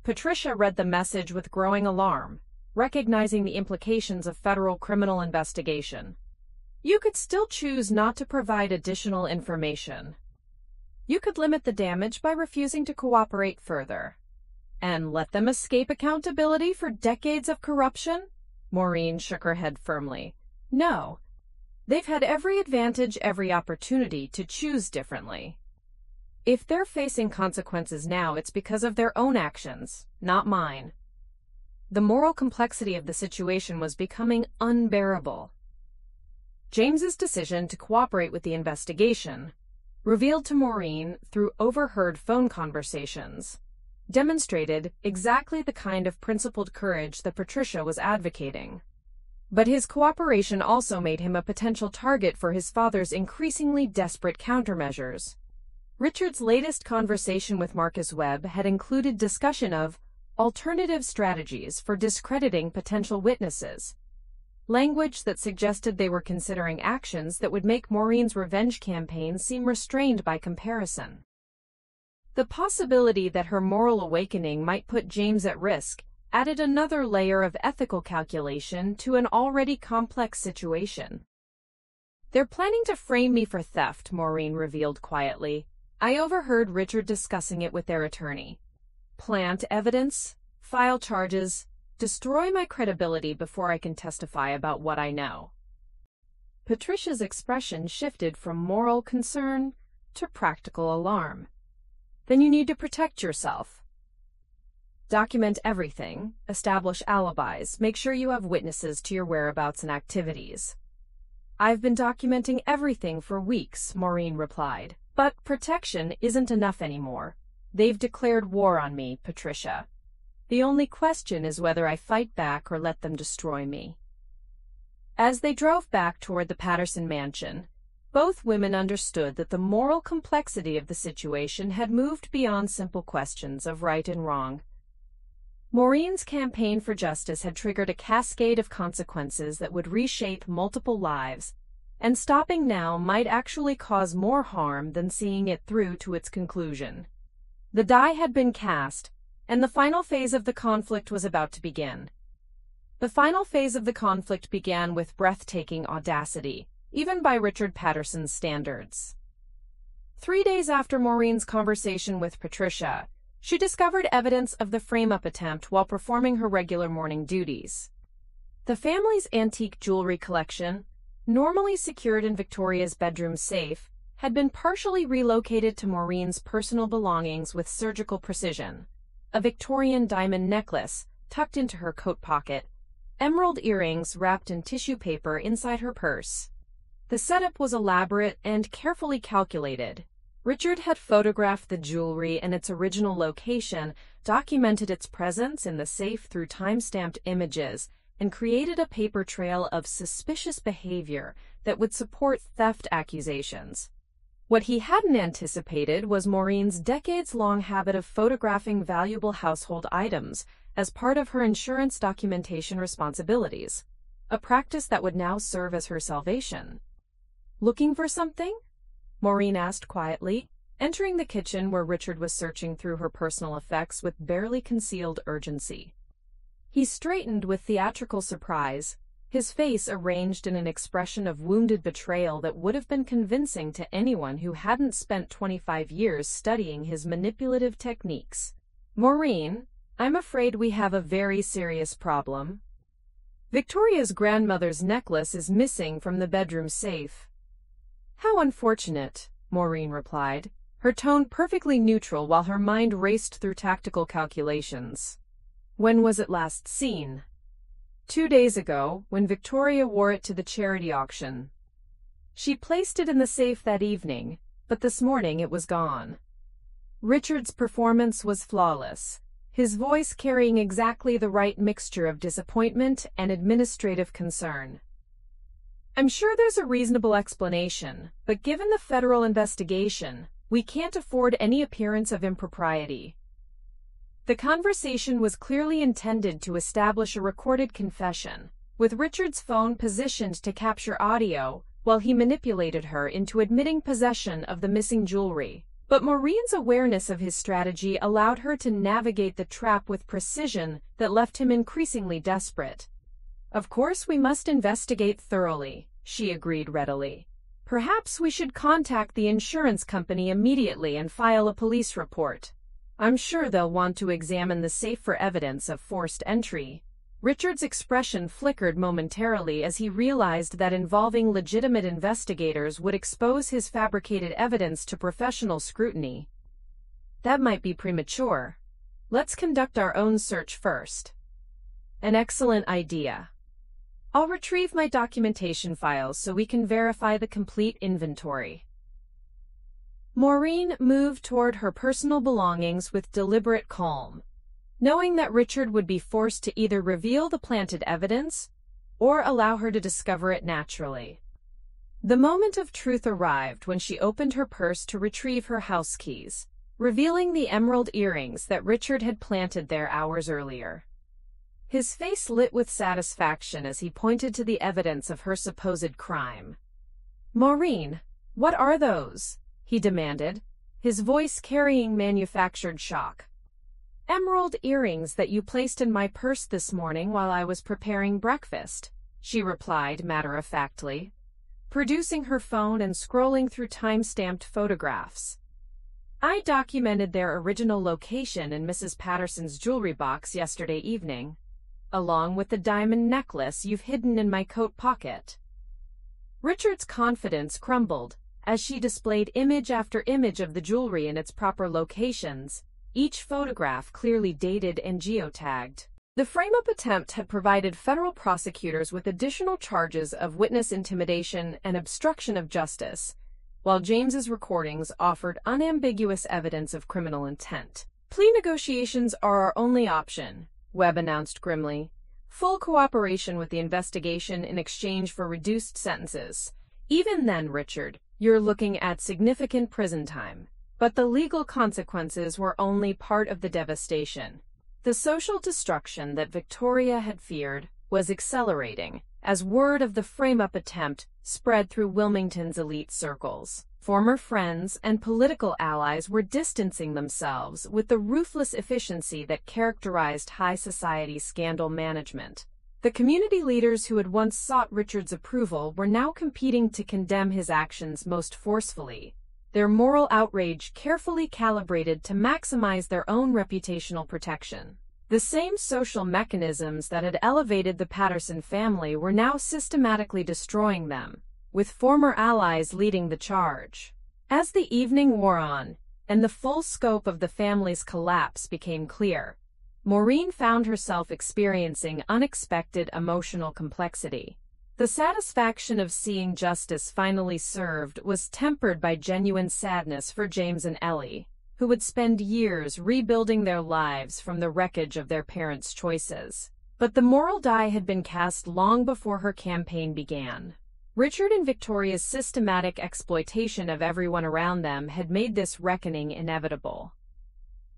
Patricia read the message with growing alarm, recognizing the implications of federal criminal investigation. "You could still choose not to provide additional information. You could limit the damage by refusing to cooperate further. And let them escape accountability for decades of corruption? Maureen shook her head firmly. No. They've had every advantage, every opportunity to choose differently. If they're facing consequences now, it's because of their own actions, not mine. The moral complexity of the situation was becoming unbearable. James's decision to cooperate with the investigation, revealed to Maureen through overheard phone conversations, demonstrated exactly the kind of principled courage that Patricia was advocating. But his cooperation also made him a potential target for his father's increasingly desperate countermeasures. Richard's latest conversation with Marcus Webb had included discussion of alternative strategies for discrediting potential witnesses, language that suggested they were considering actions that would make Maureen's revenge campaign seem restrained by comparison. The possibility that her moral awakening might put James at risk added another layer of ethical calculation to an already complex situation. They're planning to frame me for theft, Maureen revealed quietly. I overheard Richard discussing it with their attorney. Plant evidence, file charges, destroy my credibility before I can testify about what I know. Patricia's expression shifted from moral concern to practical alarm. Then you need to protect yourself. Document everything, establish alibis, make sure you have witnesses to your whereabouts and activities. I've been documenting everything for weeks, Maureen replied. But protection isn't enough anymore. They've declared war on me, Patricia. The only question is whether I fight back or let them destroy me. As they drove back toward the Patterson mansion, both women understood that the moral complexity of the situation had moved beyond simple questions of right and wrong. Maureen's campaign for justice had triggered a cascade of consequences that would reshape multiple lives, and stopping now might actually cause more harm than seeing it through to its conclusion. The die had been cast, and the final phase of the conflict was about to begin. The final phase of the conflict began with breathtaking audacity, even by Richard Patterson's standards. 3 days after Maureen's conversation with Patricia, she discovered evidence of the frame-up attempt while performing her regular morning duties. The family's antique jewelry collection, normally secured in Victoria's bedroom safe, had been partially relocated to Maureen's personal belongings with surgical precision. A Victorian diamond necklace tucked into her coat pocket, emerald earrings wrapped in tissue paper inside her purse. The setup was elaborate and carefully calculated. Richard had photographed the jewelry and its original location, documented its presence in the safe through time-stamped images, and created a paper trail of suspicious behavior that would support theft accusations. What he hadn't anticipated was Maureen's decades-long habit of photographing valuable household items as part of her insurance documentation responsibilities, a practice that would now serve as her salvation. "Looking for something?" Maureen asked quietly, entering the kitchen where Richard was searching through her personal effects with barely concealed urgency. He straightened with theatrical surprise, his face arranged in an expression of wounded betrayal that would have been convincing to anyone who hadn't spent 25 years studying his manipulative techniques. "Maureen, I'm afraid we have a very serious problem. Victoria's grandmother's necklace is missing from the bedroom safe." "How unfortunate," Maureen replied, her tone perfectly neutral while her mind raced through tactical calculations. "When was it last seen?" 2 days ago, when Victoria wore it to the charity auction. She placed it in the safe that evening, but this morning it was gone." Richard's performance was flawless, his voice carrying exactly the right mixture of disappointment and administrative concern. "I'm sure there's a reasonable explanation, but given the federal investigation, we can't afford any appearance of impropriety." The conversation was clearly intended to establish a recorded confession, with Richard's phone positioned to capture audio while he manipulated her into admitting possession of the missing jewelry. But Maureen's awareness of his strategy allowed her to navigate the trap with precision that left him increasingly desperate. "Of course we must investigate thoroughly," she agreed readily. Perhaps we should contact the insurance company immediately and file a police report. I'm sure they'll want to examine the safe for evidence of forced entry. Richard's expression flickered momentarily as he realized that involving legitimate investigators would expose his fabricated evidence to professional scrutiny. That might be premature. Let's conduct our own search first. An excellent idea. I'll retrieve my documentation files so we can verify the complete inventory. Maureen moved toward her personal belongings with deliberate calm, knowing that Richard would be forced to either reveal the planted evidence or allow her to discover it naturally. The moment of truth arrived when she opened her purse to retrieve her house keys, revealing the emerald earrings that Richard had planted there hours earlier. His face lit with satisfaction as he pointed to the evidence of her supposed crime. "Maureen, what are those?" he demanded, his voice carrying manufactured shock. "Emerald earrings that you placed in my purse this morning while I was preparing breakfast," she replied matter-of-factly, producing her phone and scrolling through time-stamped photographs. "I documented their original location in Mrs. Patterson's jewelry box yesterday evening, along with the diamond necklace you've hidden in my coat pocket." Richard's confidence crumbled as she displayed image after image of the jewelry in its proper locations, each photograph clearly dated and geotagged. The frame-up attempt had provided federal prosecutors with additional charges of witness intimidation and obstruction of justice, while James's recordings offered unambiguous evidence of criminal intent. "Plea negotiations are our only option," Webb announced grimly. "Full cooperation with the investigation in exchange for reduced sentences. Even then, Richard, you're looking at significant prison time." But the legal consequences were only part of the devastation. The social destruction that Victoria had feared was accelerating as word of the frame-up attempt spread through Wilmington's elite circles. Former friends and political allies were distancing themselves with the ruthless efficiency that characterized high society scandal management. The community leaders who had once sought Richard's approval were now competing to condemn his actions most forcefully, their moral outrage carefully calibrated to maximize their own reputational protection. The same social mechanisms that had elevated the Patterson family were now systematically destroying them, with former allies leading the charge. As the evening wore on, and the full scope of the family's collapse became clear, Maureen found herself experiencing unexpected emotional complexity. The satisfaction of seeing justice finally served was tempered by genuine sadness for James and Ellie, who would spend years rebuilding their lives from the wreckage of their parents' choices. But the moral die had been cast long before her campaign began. Richard and Victoria's systematic exploitation of everyone around them had made this reckoning inevitable.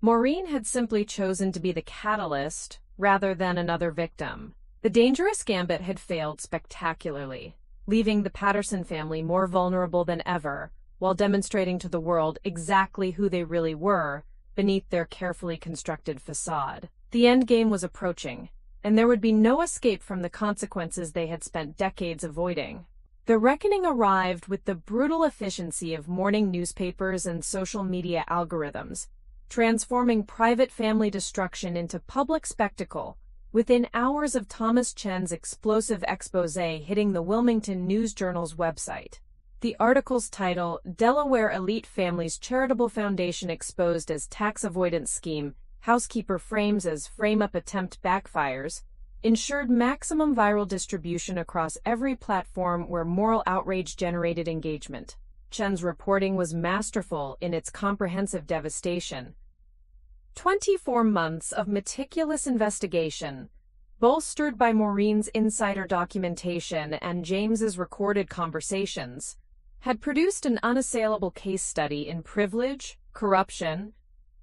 Maureen had simply chosen to be the catalyst rather than another victim. The dangerous gambit had failed spectacularly, leaving the Patterson family more vulnerable than ever, while demonstrating to the world exactly who they really were beneath their carefully constructed facade. The endgame was approaching, and there would be no escape from the consequences they had spent decades avoiding. The reckoning arrived with the brutal efficiency of morning newspapers and social media algorithms, transforming private family destruction into public spectacle within hours of Thomas Chen's explosive exposé hitting the Wilmington News Journal's website. The article's title, "Delaware Elite Family's Charitable Foundation Exposed as Tax Avoidance Scheme, Housekeeper Frames as Frame-Up Attempt Backfires," ensured maximum viral distribution across every platform where moral outrage generated engagement. Chen's reporting was masterful in its comprehensive devastation. 24 months of meticulous investigation, bolstered by Maureen's insider documentation and James's recorded conversations, had produced an unassailable case study in privilege, corruption,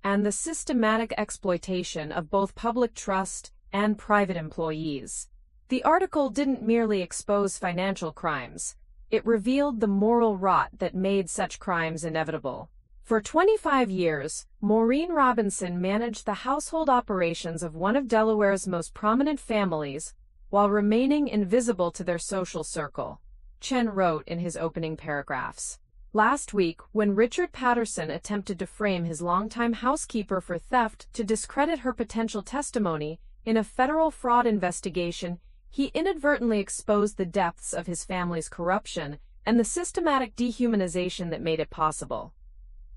and the systematic exploitation of both public trust and private employees. The article didn't merely expose financial crimes, it revealed the moral rot that made such crimes inevitable. For 25 years, Maureen Robinson managed the household operations of one of Delaware's most prominent families while remaining invisible to their social circle. Chen wrote in his opening paragraphs. Last week, when Richard Patterson attempted to frame his longtime housekeeper for theft to discredit her potential testimony in a federal fraud investigation, he inadvertently exposed the depths of his family's corruption and the systematic dehumanization that made it possible.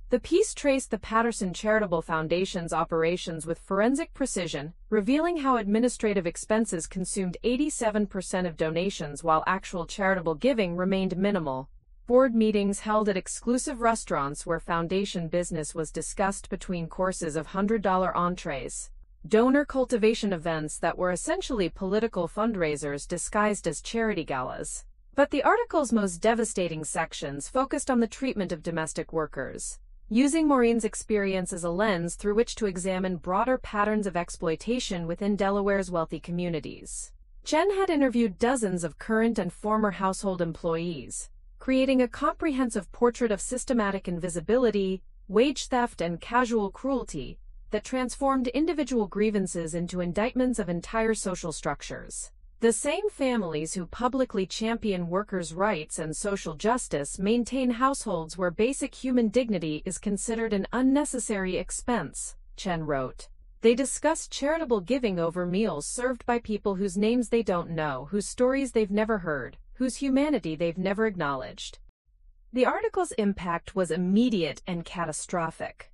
The piece traced the Patterson Charitable Foundation's operations with forensic precision, revealing how administrative expenses consumed 87% of donations while actual charitable giving remained minimal. Board meetings held at exclusive restaurants where foundation business was discussed between courses of $100 entrees. Donor cultivation events that were essentially political fundraisers disguised as charity galas. But the article's most devastating sections focused on the treatment of domestic workers, using Maureen's experience as a lens through which to examine broader patterns of exploitation within Delaware's wealthy communities. Chen had interviewed dozens of current and former household employees, creating a comprehensive portrait of systematic invisibility, wage theft, and casual cruelty that transformed individual grievances into indictments of entire social structures. The same families who publicly champion workers' rights and social justice maintain households where basic human dignity is considered an unnecessary expense, Chen wrote. They discuss charitable giving over meals served by people whose names they don't know, whose stories they've never heard, whose humanity they've never acknowledged. The article's impact was immediate and catastrophic.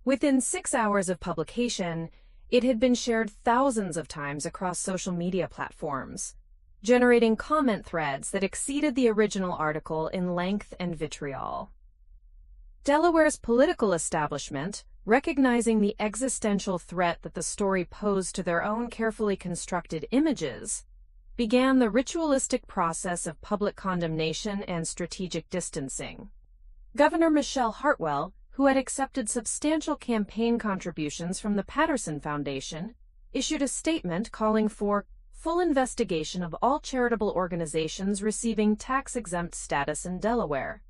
Within 6 hours of publication, it had been shared thousands of times across social media platforms, generating comment threads that exceeded the original article in length and vitriol. Delaware's political establishment, recognizing the existential threat that the story posed to their own carefully constructed images, began the ritualistic process of public condemnation and strategic distancing. Governor Michelle Hartwell, who had accepted substantial campaign contributions from the Patterson Foundation, issued a statement calling for full investigation of all charitable organizations receiving tax-exempt status in Delaware.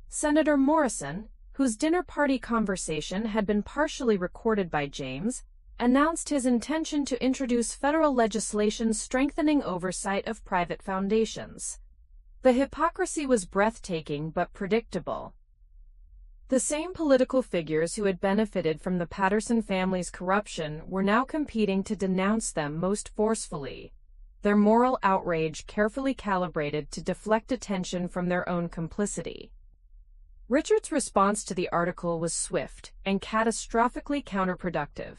Senator Morrison, whose dinner party conversation had been partially recorded by James, announced his intention to introduce federal legislation strengthening oversight of private foundations. The hypocrisy was breathtaking but predictable. The same political figures who had benefited from the Patterson family's corruption were now competing to denounce them most forcefully, their moral outrage carefully calibrated to deflect attention from their own complicity. Richard's response to the article was swift and catastrophically counterproductive.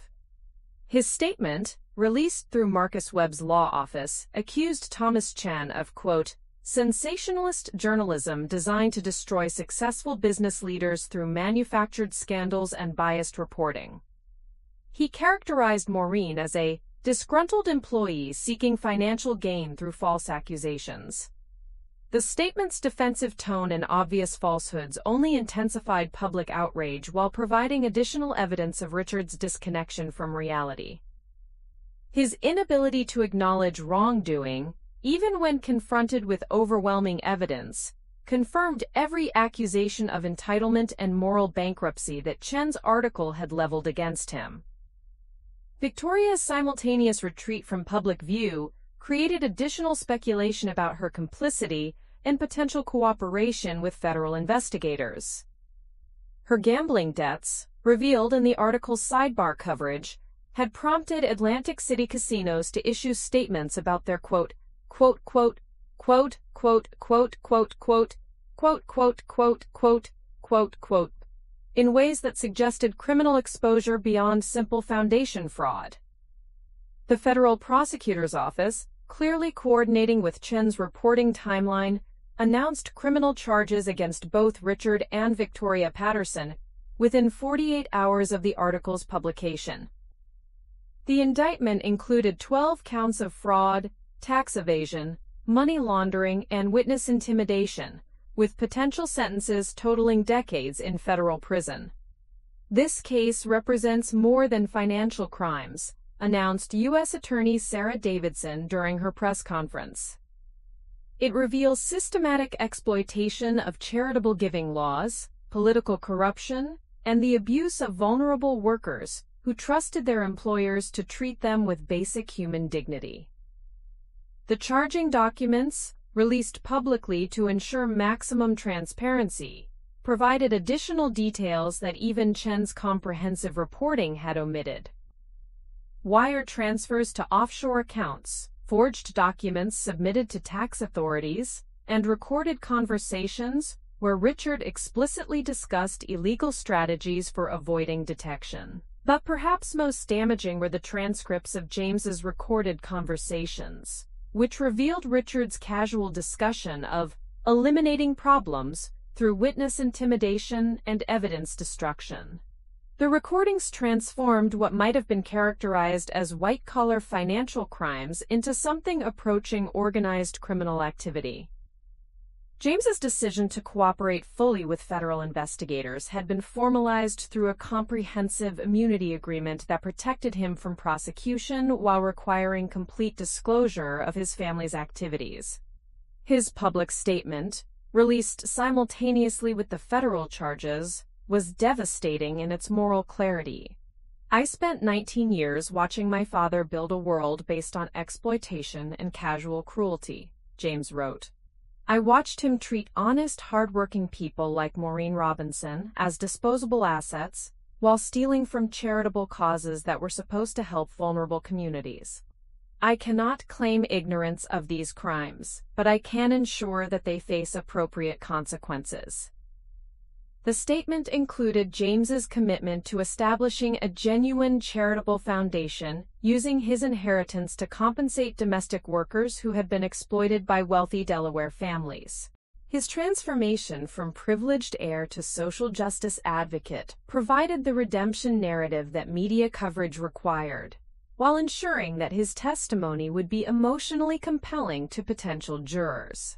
His statement, released through Marcus Webb's law office, accused Thomas Chen of, quote, sensationalist journalism designed to destroy successful business leaders through manufactured scandals and biased reporting. He characterized Maureen as a disgruntled employee seeking financial gain through false accusations. The statement's defensive tone and obvious falsehoods only intensified public outrage while providing additional evidence of Richard's disconnection from reality. His inability to acknowledge wrongdoing, even when confronted with overwhelming evidence, confirmed every accusation of entitlement and moral bankruptcy that Chen's article had leveled against him. Victoria's simultaneous retreat from public view created additional speculation about her complicity and potential cooperation with federal investigators. Her gambling debts, revealed in the article's sidebar coverage, had prompted Atlantic City casinos to issue statements about their quote, quote, quote, quote, quote, quote, quote, quote, quote, quote, quote, quote, quote, quote, in ways that suggested criminal exposure beyond simple foundation fraud. The federal prosecutor's office, clearly coordinating with Chen's reporting timeline, announced criminal charges against both Richard and Victoria Patterson within 48 hours of the article's publication. The indictment included 12 counts of fraud, tax evasion, money laundering, and witness intimidation, with potential sentences totaling decades in federal prison. This case represents more than financial crimes, announced U.S. Attorney Sarah Davidson during her press conference. It reveals systematic exploitation of charitable giving laws, political corruption, and the abuse of vulnerable workers who trusted their employers to treat them with basic human dignity. The charging documents, released publicly to ensure maximum transparency, provided additional details that even Chen's comprehensive reporting had omitted. Wire transfers to offshore accounts, forged documents submitted to tax authorities, and recorded conversations where Richard explicitly discussed illegal strategies for avoiding detection. But perhaps most damaging were the transcripts of James's recorded conversations, which revealed Richard's casual discussion of eliminating problems through witness intimidation and evidence destruction. The recordings transformed what might have been characterized as white-collar financial crimes into something approaching organized criminal activity. James's decision to cooperate fully with federal investigators had been formalized through a comprehensive immunity agreement that protected him from prosecution while requiring complete disclosure of his family's activities. His public statement, released simultaneously with the federal charges, was devastating in its moral clarity. "I spent 19 years watching my father build a world based on exploitation and casual cruelty," James wrote. "I watched him treat honest, hard-working people like Maureen Robinson as disposable assets while stealing from charitable causes that were supposed to help vulnerable communities. I cannot claim ignorance of these crimes, but I can ensure that they face appropriate consequences." The statement included James's commitment to establishing a genuine charitable foundation, using his inheritance to compensate domestic workers who had been exploited by wealthy Delaware families. His transformation from privileged heir to social justice advocate provided the redemption narrative that media coverage required, while ensuring that his testimony would be emotionally compelling to potential jurors.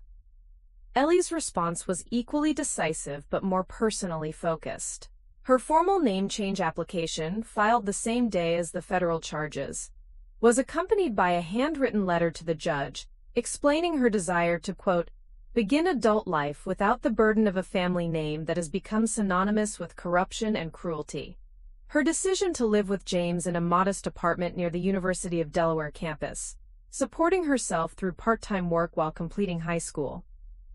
Ellie's response was equally decisive but more personally focused. Her formal name change application, filed the same day as the federal charges, was accompanied by a handwritten letter to the judge, explaining her desire to, quote, "begin adult life without the burden of a family name that has become synonymous with corruption and cruelty." Her decision to live with James in a modest apartment near the University of Delaware campus, supporting herself through part-time work while completing high school,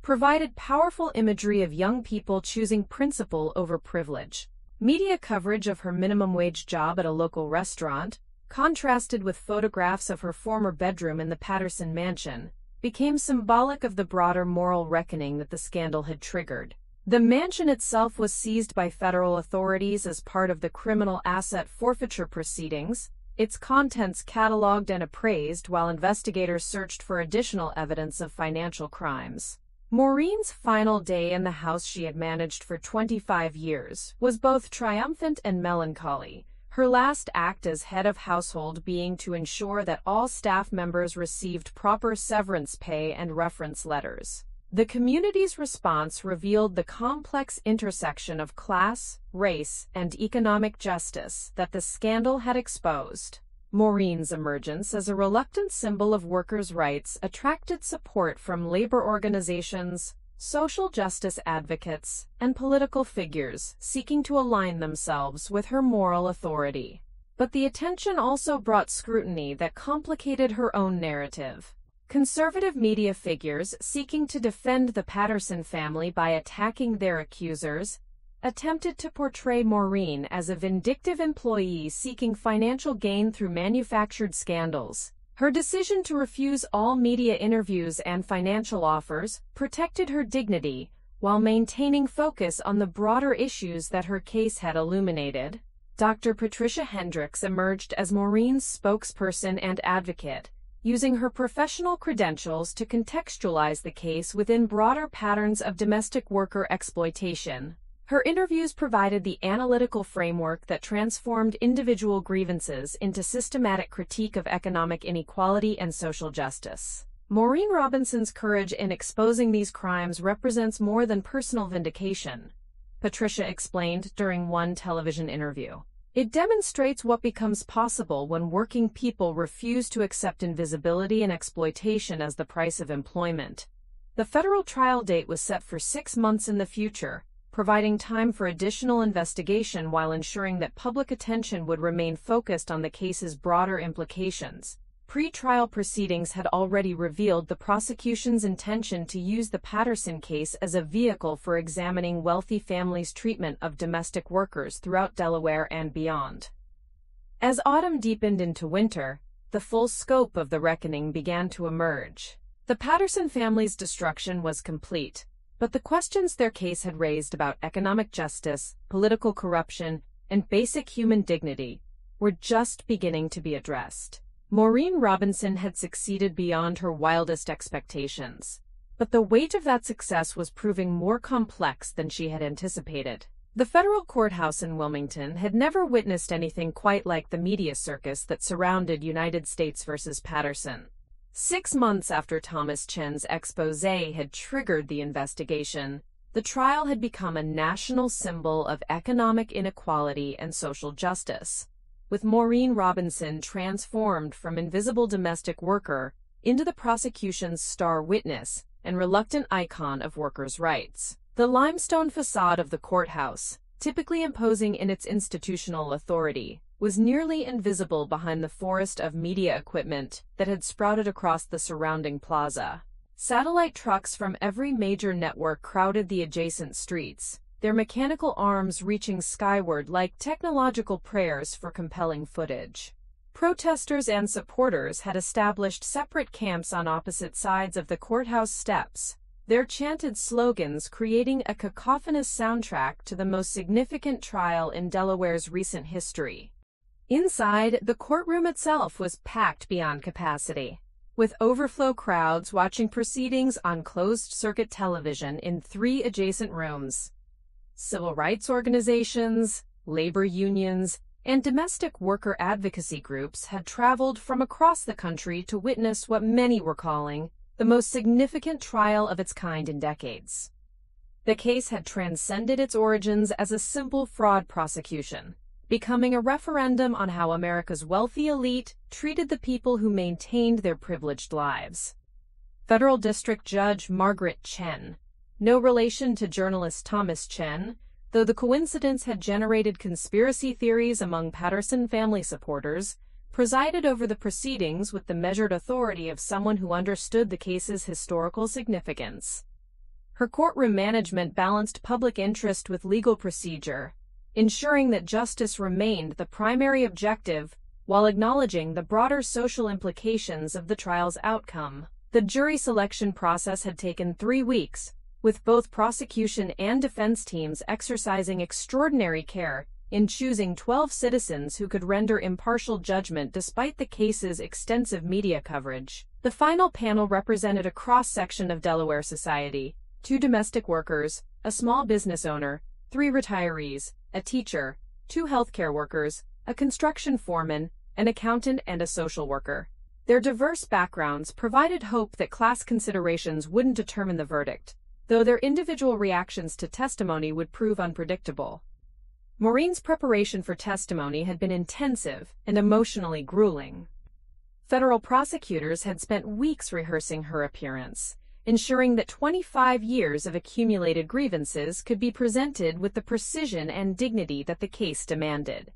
provided powerful imagery of young people choosing principle over privilege. Media coverage of her minimum-wage job at a local restaurant, contrasted with photographs of her former bedroom in the Patterson mansion, became symbolic of the broader moral reckoning that the scandal had triggered. The mansion itself was seized by federal authorities as part of the criminal asset forfeiture proceedings, its contents cataloged and appraised while investigators searched for additional evidence of financial crimes. Maureen's final day in the house she had managed for 25 years was both triumphant and melancholy, her last act as head of household being to ensure that all staff members received proper severance pay and reference letters. The community's response revealed the complex intersection of class, race, and economic justice that the scandal had exposed. Maureen's emergence as a reluctant symbol of workers' rights attracted support from labor organizations, social justice advocates, and political figures seeking to align themselves with her moral authority. But the attention also brought scrutiny that complicated her own narrative. Conservative media figures seeking to defend the Patterson family by attacking their accusers attempted to portray Maureen as a vindictive employee seeking financial gain through manufactured scandals. Her decision to refuse all media interviews and financial offers protected her dignity while maintaining focus on the broader issues that her case had illuminated. Dr. Patricia Hendricks emerged as Maureen's spokesperson and advocate, using her professional credentials to contextualize the case within broader patterns of domestic worker exploitation. Her interviews provided the analytical framework that transformed individual grievances into systematic critique of economic inequality and social justice. Maureen Robinson's courage in exposing these crimes represents more than personal vindication, Patricia explained during one television interview. It demonstrates what becomes possible when working people refuse to accept invisibility and exploitation as the price of employment. The federal trial date was set for 6 months in the future, providing time for additional investigation while ensuring that public attention would remain focused on the case's broader implications. Pre-trial proceedings had already revealed the prosecution's intention to use the Patterson case as a vehicle for examining wealthy families' treatment of domestic workers throughout Delaware and beyond. As autumn deepened into winter, the full scope of the reckoning began to emerge. The Patterson family's destruction was complete, but the questions their case had raised about economic justice, political corruption, and basic human dignity were just beginning to be addressed. Maureen Robinson had succeeded beyond her wildest expectations, but the weight of that success was proving more complex than she had anticipated. The federal courthouse in Wilmington had never witnessed anything quite like the media circus that surrounded United States v. Patterson. 6 months after Thomas Chen's exposé had triggered the investigation, the trial had become a national symbol of economic inequality and social justice, with Maureen Robinson transformed from invisible domestic worker into the prosecution's star witness and reluctant icon of workers' rights. The limestone facade of the courthouse, typically imposing in its institutional authority, was nearly invisible behind the forest of media equipment that had sprouted across the surrounding plaza. Satellite trucks from every major network crowded the adjacent streets, their mechanical arms reaching skyward like technological prayers for compelling footage. Protesters and supporters had established separate camps on opposite sides of the courthouse steps, their chanted slogans creating a cacophonous soundtrack to the most significant trial in Delaware's recent history. Inside, the courtroom itself was packed beyond capacity, with overflow crowds watching proceedings on closed-circuit television in 3 adjacent rooms. Civil rights organizations, labor unions, and domestic worker advocacy groups had traveled from across the country to witness what many were calling the most significant trial of its kind in decades. The case had transcended its origins as a simple fraud prosecution, becoming a referendum on how America's wealthy elite treated the people who maintained their privileged lives. Federal District Judge Margaret Chen, no relation to journalist Thomas Chen, though the coincidence had generated conspiracy theories among Patterson family supporters, presided over the proceedings with the measured authority of someone who understood the case's historical significance. Her courtroom management balanced public interest with legal procedure, ensuring that justice remained the primary objective while acknowledging the broader social implications of the trial's outcome. The jury selection process had taken 3 weeks, with both prosecution and defense teams exercising extraordinary care in choosing 12 citizens who could render impartial judgment despite the case's extensive media coverage. The final panel represented a cross-section of Delaware society: 2 domestic workers, a small business owner, 3 retirees, a teacher, 2 healthcare workers, a construction foreman, an accountant, and a social worker. Their diverse backgrounds provided hope that class considerations wouldn't determine the verdict, though their individual reactions to testimony would prove unpredictable. Maureen's preparation for testimony had been intensive and emotionally grueling. Federal prosecutors had spent weeks rehearsing her appearance, ensuring that 25 years of accumulated grievances could be presented with the precision and dignity that the case demanded.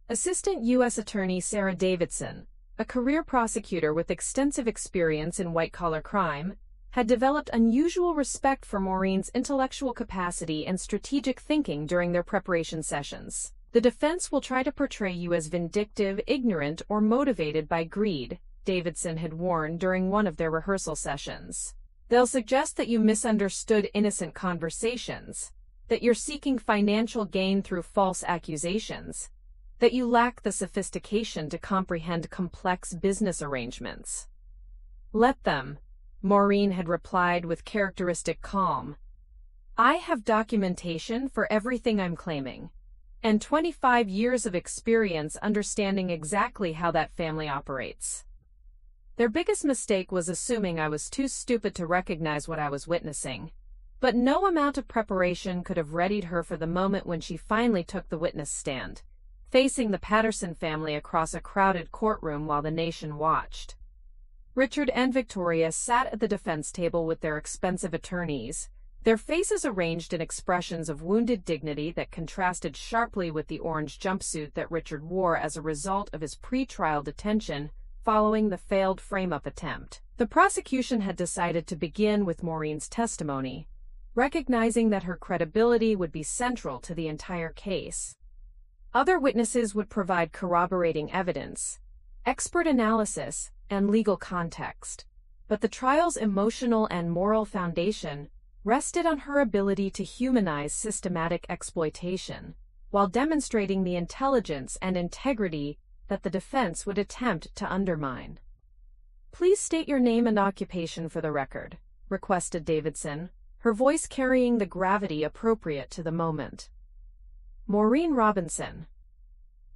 Assistant U.S. Attorney Sarah Davidson, a career prosecutor with extensive experience in white-collar crime, had developed unusual respect for Maureen's intellectual capacity and strategic thinking during their preparation sessions. "The defense will try to portray you as vindictive, ignorant, or motivated by greed," Davidson had warned during one of their rehearsal sessions. "They'll suggest that you misunderstood innocent conversations, that you're seeking financial gain through false accusations, that you lack the sophistication to comprehend complex business arrangements." "Let them," Maureen had replied with characteristic calm. "I have documentation for everything I'm claiming, and 25 years of experience understanding exactly how that family operates." Their biggest mistake was assuming I was too stupid to recognize what I was witnessing, but no amount of preparation could have readied her for the moment when she finally took the witness stand, facing the Patterson family across a crowded courtroom while the nation watched. Richard and Victoria sat at the defense table with their expensive attorneys, their faces arranged in expressions of wounded dignity that contrasted sharply with the orange jumpsuit that Richard wore as a result of his pre-trial detention following the failed frame-up attempt. The prosecution had decided to begin with Maureen's testimony, recognizing that her credibility would be central to the entire case. Other witnesses would provide corroborating evidence, expert analysis, and legal context. But the trial's emotional and moral foundation rested on her ability to humanize systematic exploitation, while demonstrating the intelligence and integrity that the defense would attempt to undermine. "Please state your name and occupation for the record," requested Davidson, her voice carrying the gravity appropriate to the moment. "Maureen Robinson.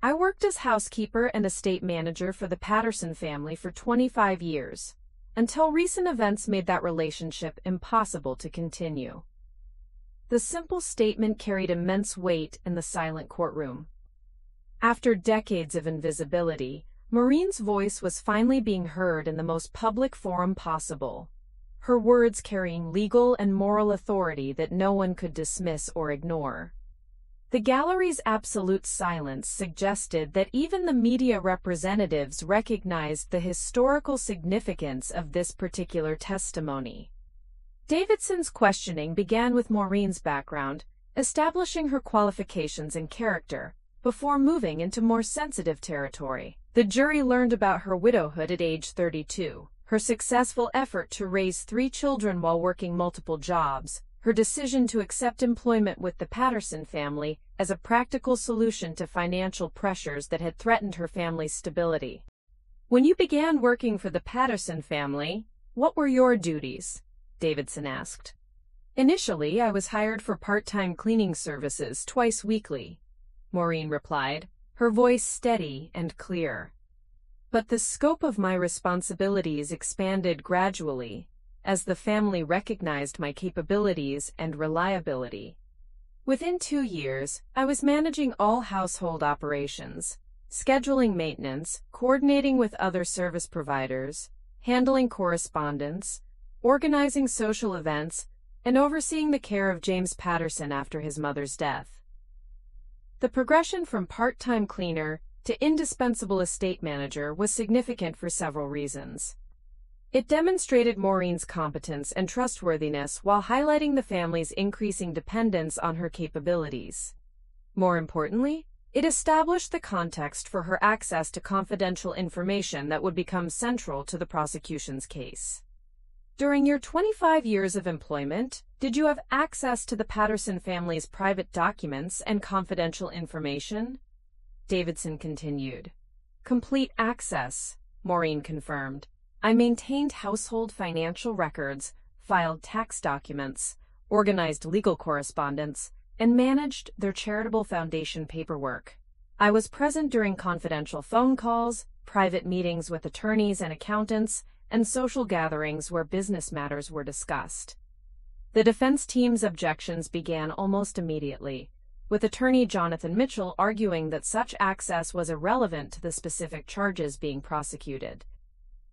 I worked as housekeeper and estate manager for the Patterson family for 25 years, until recent events made that relationship impossible to continue." The simple statement carried immense weight in the silent courtroom. After decades of invisibility, Maureen's voice was finally being heard in the most public forum possible, her words carrying legal and moral authority that no one could dismiss or ignore. The gallery's absolute silence suggested that even the media representatives recognized the historical significance of this particular testimony. Davidson's questioning began with Maureen's background, establishing her qualifications and character, before moving into more sensitive territory. The jury learned about her widowhood at age 32, her successful effort to raise 3 children while working multiple jobs, her decision to accept employment with the Patterson family as a practical solution to financial pressures that had threatened her family's stability. "When you began working for the Patterson family, what were your duties?" Davidson asked. "Initially, I was hired for part-time cleaning services twice weekly," Maureen replied, her voice steady and clear. "But the scope of my responsibilities expanded gradually, as the family recognized my capabilities and reliability. Within 2 years, I was managing all household operations, scheduling maintenance, coordinating with other service providers, handling correspondence, organizing social events, and overseeing the care of James Patterson after his mother's death." The progression from part-time cleaner to indispensable estate manager was significant for several reasons. It demonstrated Maureen's competence and trustworthiness while highlighting the family's increasing dependence on her capabilities. More importantly, it established the context for her access to confidential information that would become central to the prosecution's case. "During your 25 years of employment, did you have access to the Patterson family's private documents and confidential information?" Davidson continued. "Complete access," Maureen confirmed. "I maintained household financial records, filed tax documents, organized legal correspondence, and managed their charitable foundation paperwork. I was present during confidential phone calls, private meetings with attorneys and accountants, and social gatherings where business matters were discussed." The defense team's objections began almost immediately, with attorney Jonathan Mitchell arguing that such access was irrelevant to the specific charges being prosecuted.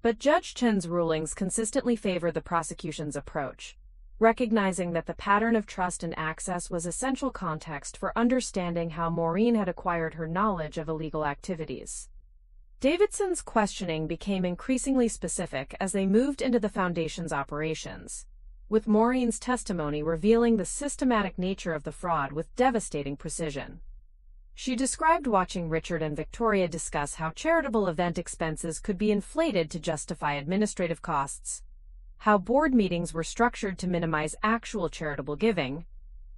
But Judge Chen's rulings consistently favored the prosecution's approach, recognizing that the pattern of trust and access was essential context for understanding how Maureen had acquired her knowledge of illegal activities. Davidson's questioning became increasingly specific as they moved into the foundation's operations, with Maureen's testimony revealing the systematic nature of the fraud with devastating precision. She described watching Richard and Victoria discuss how charitable event expenses could be inflated to justify administrative costs, how board meetings were structured to minimize actual charitable giving,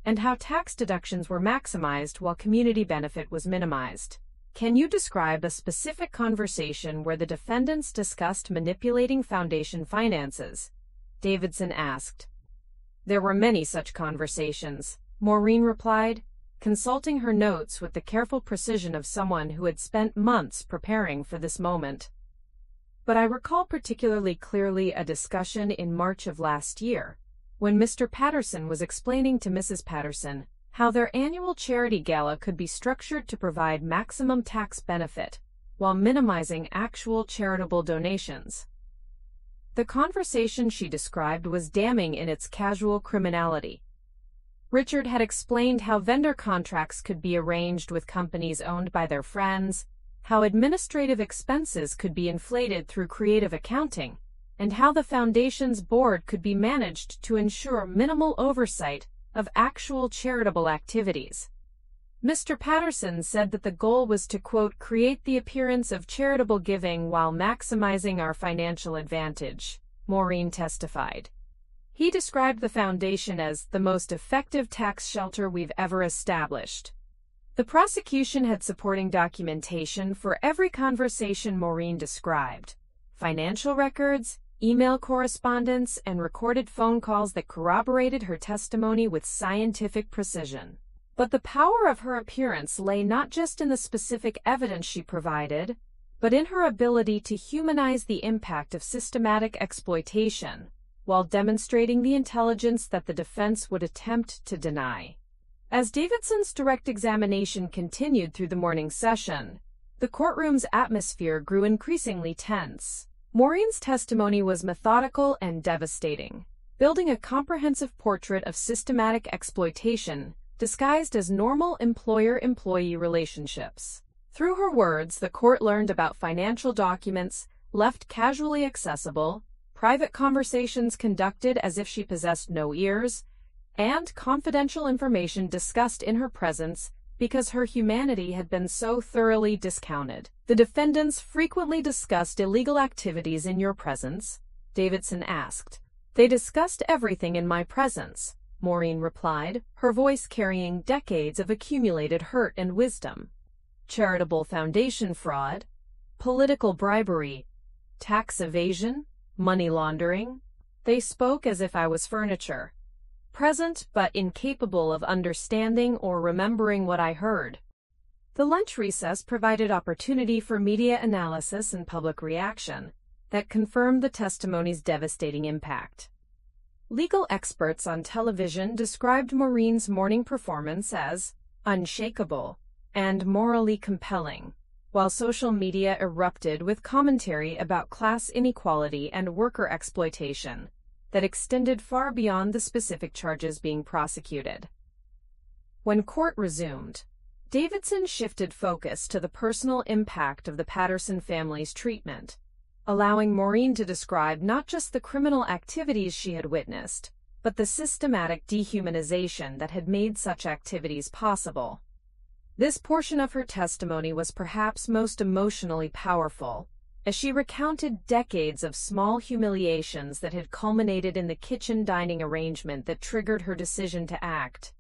and how tax deductions were maximized while community benefit was minimized. "Can you describe a specific conversation where the defendants discussed manipulating foundation finances?" Davidson asked. "There were many such conversations," Maureen replied, consulting her notes with the careful precision of someone who had spent months preparing for this moment. "But I recall particularly clearly a discussion in March of last year, when Mr. Patterson was explaining to Mrs. Patterson how their annual charity gala could be structured to provide maximum tax benefit, while minimizing actual charitable donations." The conversation she described was damning in its casual criminality. Richard had explained how vendor contracts could be arranged with companies owned by their friends, how administrative expenses could be inflated through creative accounting, and how the foundation's board could be managed to ensure minimal oversight of actual charitable activities. Mr. Patterson said that the goal was to, quote, create the appearance of charitable giving while maximizing our financial advantage, Maureen testified. He described the foundation as the most effective tax shelter we've ever established. The prosecution had supporting documentation for every conversation Maureen described: financial records, email correspondence, and recorded phone calls that corroborated her testimony with scientific precision. But the power of her appearance lay not just in the specific evidence she provided, but in her ability to humanize the impact of systematic exploitation, while demonstrating the intelligence that the defense would attempt to deny. As Davidson's direct examination continued through the morning session, the courtroom's atmosphere grew increasingly tense. Maureen's testimony was methodical and devastating, building a comprehensive portrait of systematic exploitation disguised as normal employer-employee relationships. Through her words, the court learned about financial documents left casually accessible, private conversations conducted as if she possessed no ears, and confidential information discussed in her presence because her humanity had been so thoroughly discounted. The defendants frequently discussed illegal activities in your presence, Davidson asked. They discussed everything in my presence, Maureen replied, her voice carrying decades of accumulated hurt and wisdom. Charitable foundation fraud, political bribery, tax evasion, money laundering. They spoke as if I was furniture, present but incapable of understanding or remembering what I heard. The lunch recess provided opportunity for media analysis and public reaction that confirmed the testimony's devastating impact. Legal experts on television described Maureen's morning performance as unshakable and morally compelling, while social media erupted with commentary about class inequality and worker exploitation that extended far beyond the specific charges being prosecuted. When court resumed, Davidson shifted focus to the personal impact of the Patterson family's treatment, allowing Maureen to describe not just the criminal activities she had witnessed, but the systematic dehumanization that had made such activities possible. This portion of her testimony was perhaps most emotionally powerful, as she recounted decades of small humiliations that had culminated in the kitchen dining arrangement that triggered her decision to act.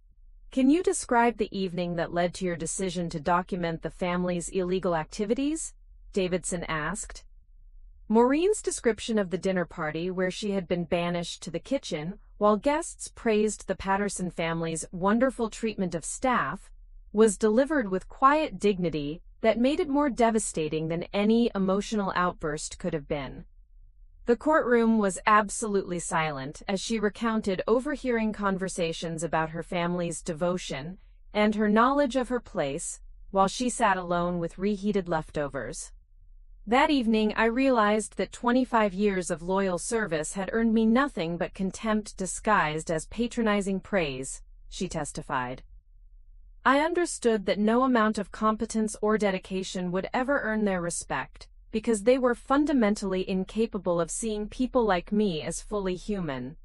Can you describe the evening that led to your decision to document the family's illegal activities? Davidson asked. Maureen's description of the dinner party where she had been banished to the kitchen, while guests praised the Patterson family's wonderful treatment of staff, was delivered with quiet dignity that made it more devastating than any emotional outburst could have been. The courtroom was absolutely silent as she recounted overhearing conversations about her family's devotion and her knowledge of her place, while she sat alone with reheated leftovers. That evening, I realized that 25 years of loyal service had earned me nothing but contempt disguised as patronizing praise, she testified. I understood that no amount of competence or dedication would ever earn their respect, because they were fundamentally incapable of seeing people like me as fully human.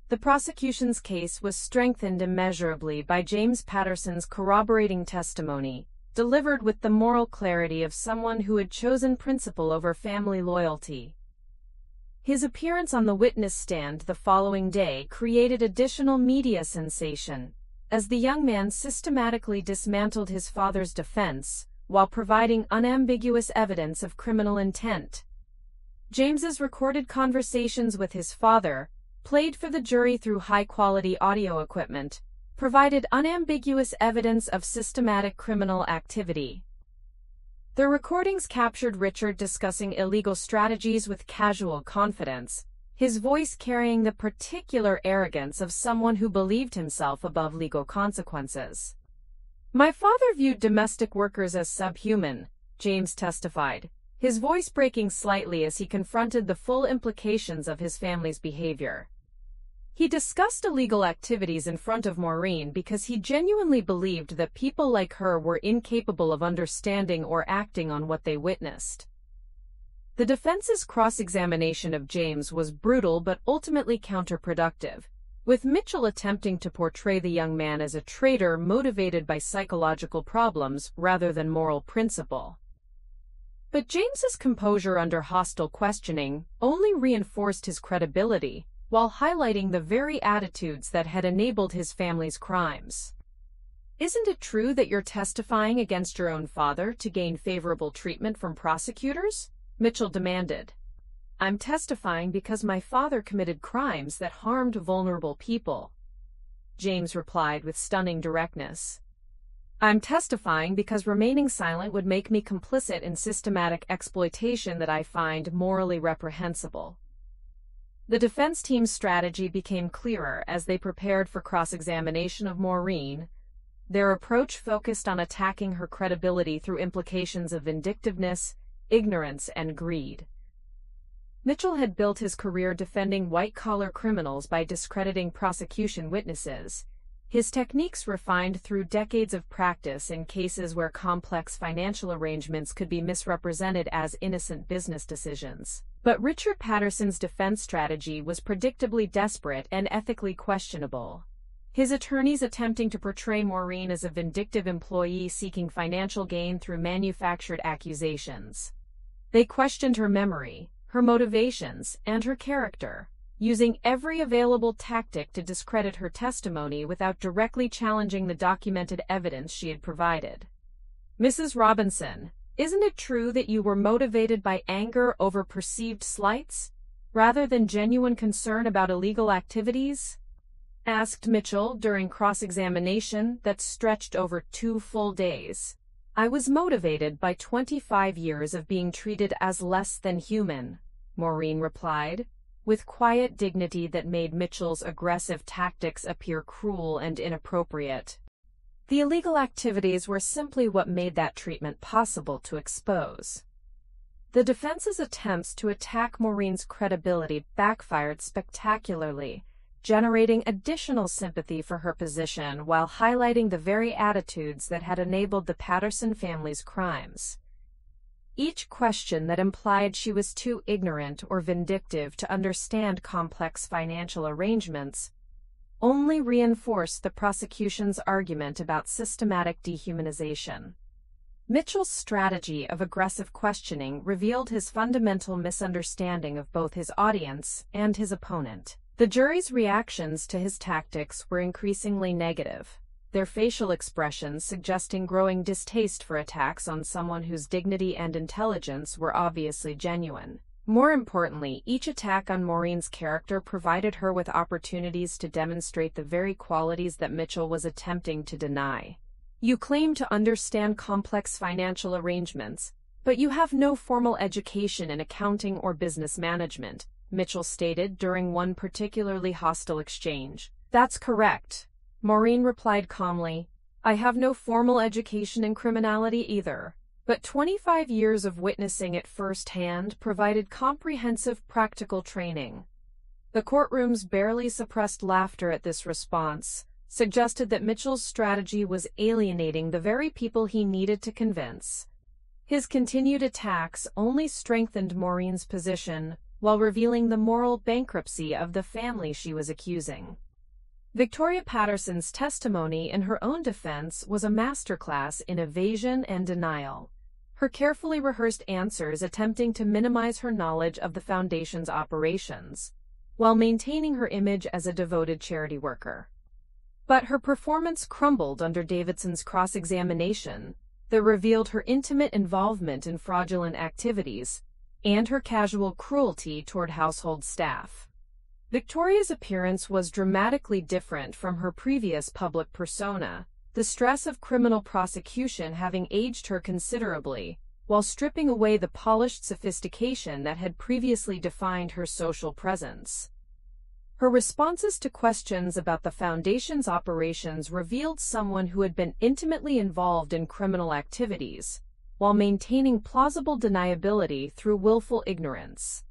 The prosecution's case was strengthened immeasurably by James Patterson's corroborating testimony, delivered with the moral clarity of someone who had chosen principle over family loyalty. His appearance on the witness stand the following day created additional media sensation, as the young man systematically dismantled his father's defense while providing unambiguous evidence of criminal intent. James's recorded conversations with his father, played for the jury through high-quality audio equipment, provided unambiguous evidence of systematic criminal activity. The recordings captured Richard discussing illegal strategies with casual confidence, his voice carrying the particular arrogance of someone who believed himself above legal consequences. My father viewed domestic workers as subhuman, James testified, his voice breaking slightly as he confronted the full implications of his family's behavior. He discussed illegal activities in front of Maureen because he genuinely believed that people like her were incapable of understanding or acting on what they witnessed. The defense's cross-examination of James was brutal but ultimately counterproductive, with Mitchell attempting to portray the young man as a traitor motivated by psychological problems rather than moral principle. But James's composure under hostile questioning only reinforced his credibility, while highlighting the very attitudes that had enabled his family's crimes. "Isn't it true that you're testifying against your own father to gain favorable treatment from prosecutors?" Mitchell demanded. "I'm testifying because my father committed crimes that harmed vulnerable people," James replied with stunning directness. "I'm testifying because remaining silent would make me complicit in systematic exploitation that I find morally reprehensible." The defense team's strategy became clearer as they prepared for cross-examination of Maureen. Their approach focused on attacking her credibility through implications of vindictiveness, ignorance, and greed. Mitchell had built his career defending white-collar criminals by discrediting prosecution witnesses, his techniques refined through decades of practice in cases where complex financial arrangements could be misrepresented as innocent business decisions. But Richard Patterson's defense strategy was predictably desperate and ethically questionable. His attorneys attempting to portray Maureen as a vindictive employee seeking financial gain through manufactured accusations. They questioned her memory, her motivations, and her character, using every available tactic to discredit her testimony without directly challenging the documented evidence she had provided. "Mrs. Robinson, isn't it true that you were motivated by anger over perceived slights, rather than genuine concern about illegal activities?" asked Mitchell during cross-examination that stretched over 2 full days. "I was motivated by 25 years of being treated as less than human," Maureen replied, with quiet dignity that made Mitchell's aggressive tactics appear cruel and inappropriate. The illegal activities were simply what made that treatment possible to expose. The defense's attempts to attack Maureen's credibility backfired spectacularly, generating additional sympathy for her position while highlighting the very attitudes that had enabled the Patterson family's crimes. Each question that implied she was too ignorant or vindictive to understand complex financial arrangements only reinforced the prosecution's argument about systematic dehumanization. Mitchell's strategy of aggressive questioning revealed his fundamental misunderstanding of both his audience and his opponent. The jury's reactions to his tactics were increasingly negative, their facial expressions suggesting growing distaste for attacks on someone whose dignity and intelligence were obviously genuine. More importantly, each attack on Maureen's character provided her with opportunities to demonstrate the very qualities that Mitchell was attempting to deny. "You claim to understand complex financial arrangements, but you have no formal education in accounting or business management," Mitchell stated during one particularly hostile exchange. "That's correct," Maureen replied calmly. "I have no formal education in criminality either, but 25 years of witnessing it firsthand provided comprehensive practical training." The courtroom's barely suppressed laughter at this response suggested that Mitchell's strategy was alienating the very people he needed to convince. His continued attacks only strengthened Maureen's position, while revealing the moral bankruptcy of the family she was accusing. Victoria Patterson's testimony in her own defense was a masterclass in evasion and denial, her carefully rehearsed answers attempting to minimize her knowledge of the foundation's operations, while maintaining her image as a devoted charity worker. But her performance crumbled under Davidson's cross-examination that revealed her intimate involvement in fraudulent activities and her casual cruelty toward household staff. Victoria's appearance was dramatically different from her previous public persona, the stress of criminal prosecution having aged her considerably, while stripping away the polished sophistication that had previously defined her social presence. Her responses to questions about the Foundation's operations revealed someone who had been intimately involved in criminal activities, while maintaining plausible deniability through willful ignorance.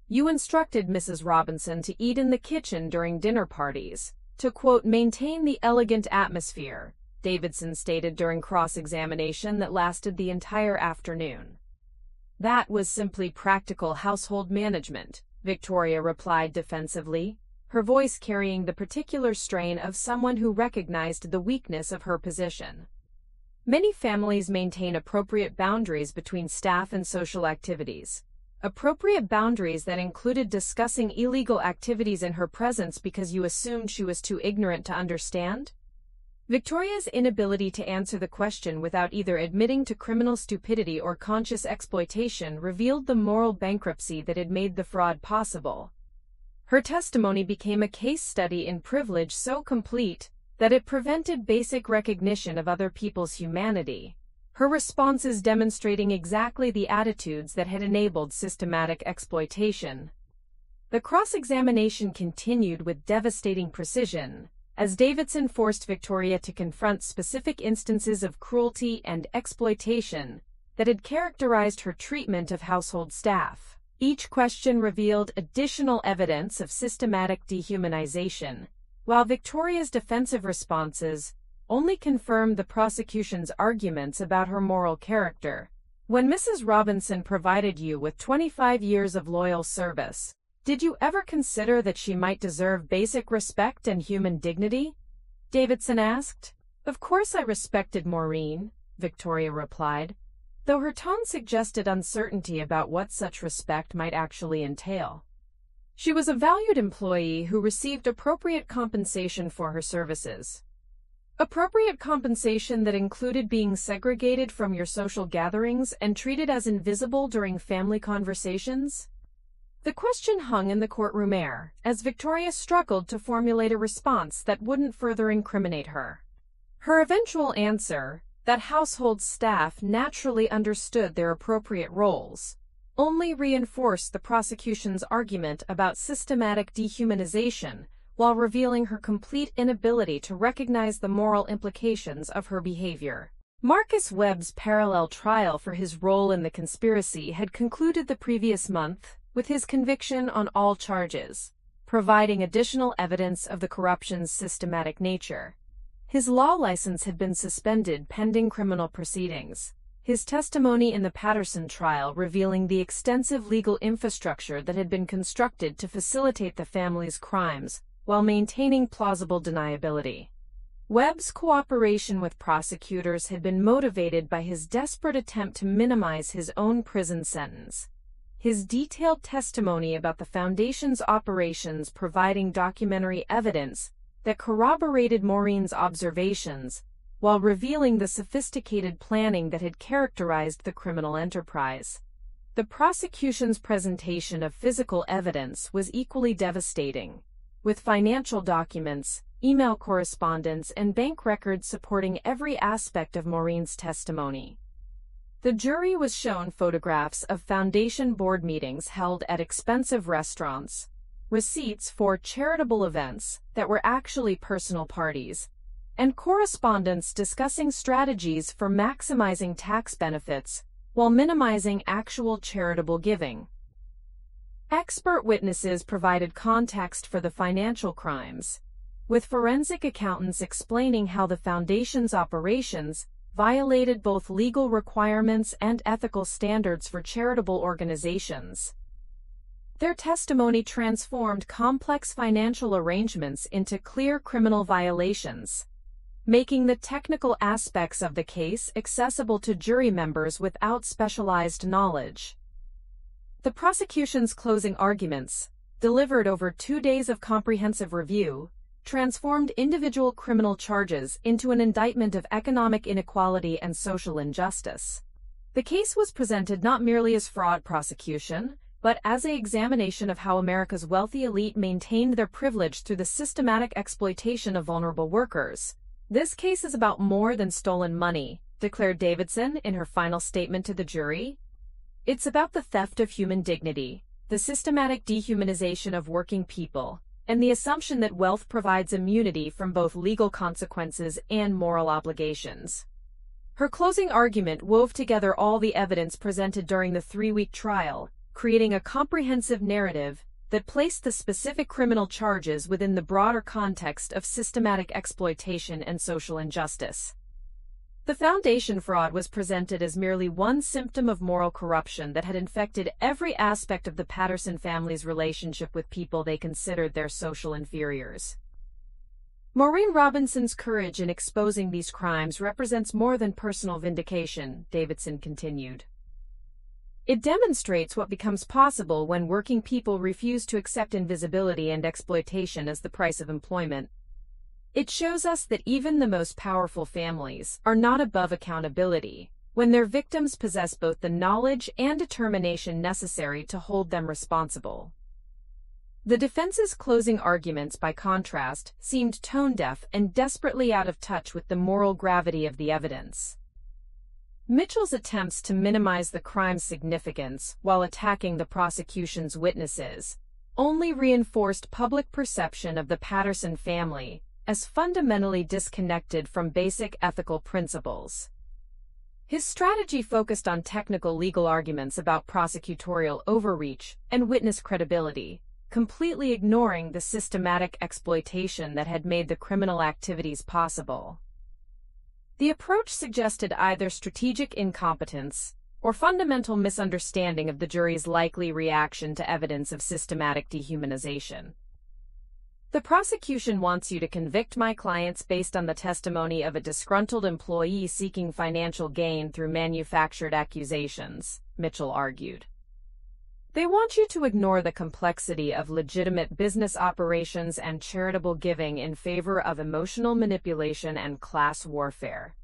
"You instructed Mrs. Robinson to eat in the kitchen during dinner parties, to, quote, maintain the elegant atmosphere," Davidson stated during cross-examination that lasted the entire afternoon. "That was simply practical household management," Victoria replied defensively, her voice carrying the particular strain of someone who recognized the weakness of her position. Many families maintain appropriate boundaries between staff and social activities. Appropriate boundaries that included discussing illegal activities in her presence because you assumed she was too ignorant to understand? Victoria's inability to answer the question without either admitting to criminal stupidity or conscious exploitation revealed the moral bankruptcy that had made the fraud possible. Her testimony became a case study in privilege so complete that it prevented basic recognition of other people's humanity, her responses demonstrating exactly the attitudes that had enabled systematic exploitation. The cross-examination continued with devastating precision, as Davidson forced Victoria to confront specific instances of cruelty and exploitation that had characterized her treatment of household staff. Each question revealed additional evidence of systematic dehumanization, while Victoria's defensive responses only confirmed the prosecution's arguments about her moral character. "When Mrs. Robinson provided you with 25 years of loyal service, did you ever consider that she might deserve basic respect and human dignity?" Davidson asked. "Of course I respected Maureen," Victoria replied, though her tone suggested uncertainty about what such respect might actually entail. "She was a valued employee who received appropriate compensation for her services." Appropriate compensation that included being segregated from your social gatherings and treated as invisible during family conversations? The question hung in the courtroom air, as Victoria struggled to formulate a response that wouldn't further incriminate her. Her eventual answer, that household staff naturally understood their appropriate roles, only reinforced the prosecution's argument about systematic dehumanization, while revealing her complete inability to recognize the moral implications of her behavior. Marcus Webb's parallel trial for his role in the conspiracy had concluded the previous month, with his conviction on all charges, providing additional evidence of the corruption's systematic nature. His law license had been suspended pending criminal proceedings, his testimony in the Patterson trial revealing the extensive legal infrastructure that had been constructed to facilitate the family's crimes while maintaining plausible deniability. Webb's cooperation with prosecutors had been motivated by his desperate attempt to minimize his own prison sentence. His detailed testimony about the Foundation's operations providing documentary evidence that corroborated Maureen's observations, while revealing the sophisticated planning that had characterized the criminal enterprise. The prosecution's presentation of physical evidence was equally devastating, with financial documents, email correspondence, and bank records supporting every aspect of Maureen's testimony. The jury was shown photographs of Foundation board meetings held at expensive restaurants, receipts for charitable events that were actually personal parties, and correspondence discussing strategies for maximizing tax benefits while minimizing actual charitable giving. Expert witnesses provided context for the financial crimes, with forensic accountants explaining how the Foundation's operations violated both legal requirements and ethical standards for charitable organizations. Their testimony transformed complex financial arrangements into clear criminal violations, making the technical aspects of the case accessible to jury members without specialized knowledge. The prosecution's closing arguments, delivered over 2 days of comprehensive review, transformed individual criminal charges into an indictment of economic inequality and social injustice. The case was presented not merely as fraud prosecution, but as an examination of how America's wealthy elite maintained their privilege through the systematic exploitation of vulnerable workers. "This case is about more than stolen money," declared Davidson in her final statement to the jury. "It's about the theft of human dignity, the systematic dehumanization of working people, and the assumption that wealth provides immunity from both legal consequences and moral obligations." Her closing argument wove together all the evidence presented during the 3-week trial, creating a comprehensive narrative that placed the specific criminal charges within the broader context of systematic exploitation and social injustice. The foundation fraud was presented as merely one symptom of moral corruption that had infected every aspect of the Patterson family's relationship with people they considered their social inferiors. Maureen Robinson's courage in exposing these crimes represents more than personal vindication, Davidson continued. It demonstrates what becomes possible when working people refuse to accept invisibility and exploitation as the price of employment. It shows us that even the most powerful families are not above accountability when their victims possess both the knowledge and determination necessary to hold them responsible. The defense's closing arguments, by contrast, seemed tone-deaf and desperately out of touch with the moral gravity of the evidence. Mitchell's attempts to minimize the crime's significance while attacking the prosecution's witnesses only reinforced public perception of the Patterson family as fundamentally disconnected from basic ethical principles. His strategy focused on technical legal arguments about prosecutorial overreach and witness credibility, completely ignoring the systematic exploitation that had made the criminal activities possible. The approach suggested either strategic incompetence or fundamental misunderstanding of the jury's likely reaction to evidence of systematic dehumanization. The prosecution wants you to convict my clients based on the testimony of a disgruntled employee seeking financial gain through manufactured accusations, Mitchell argued. They want you to ignore the complexity of legitimate business operations and charitable giving in favor of emotional manipulation and class warfare.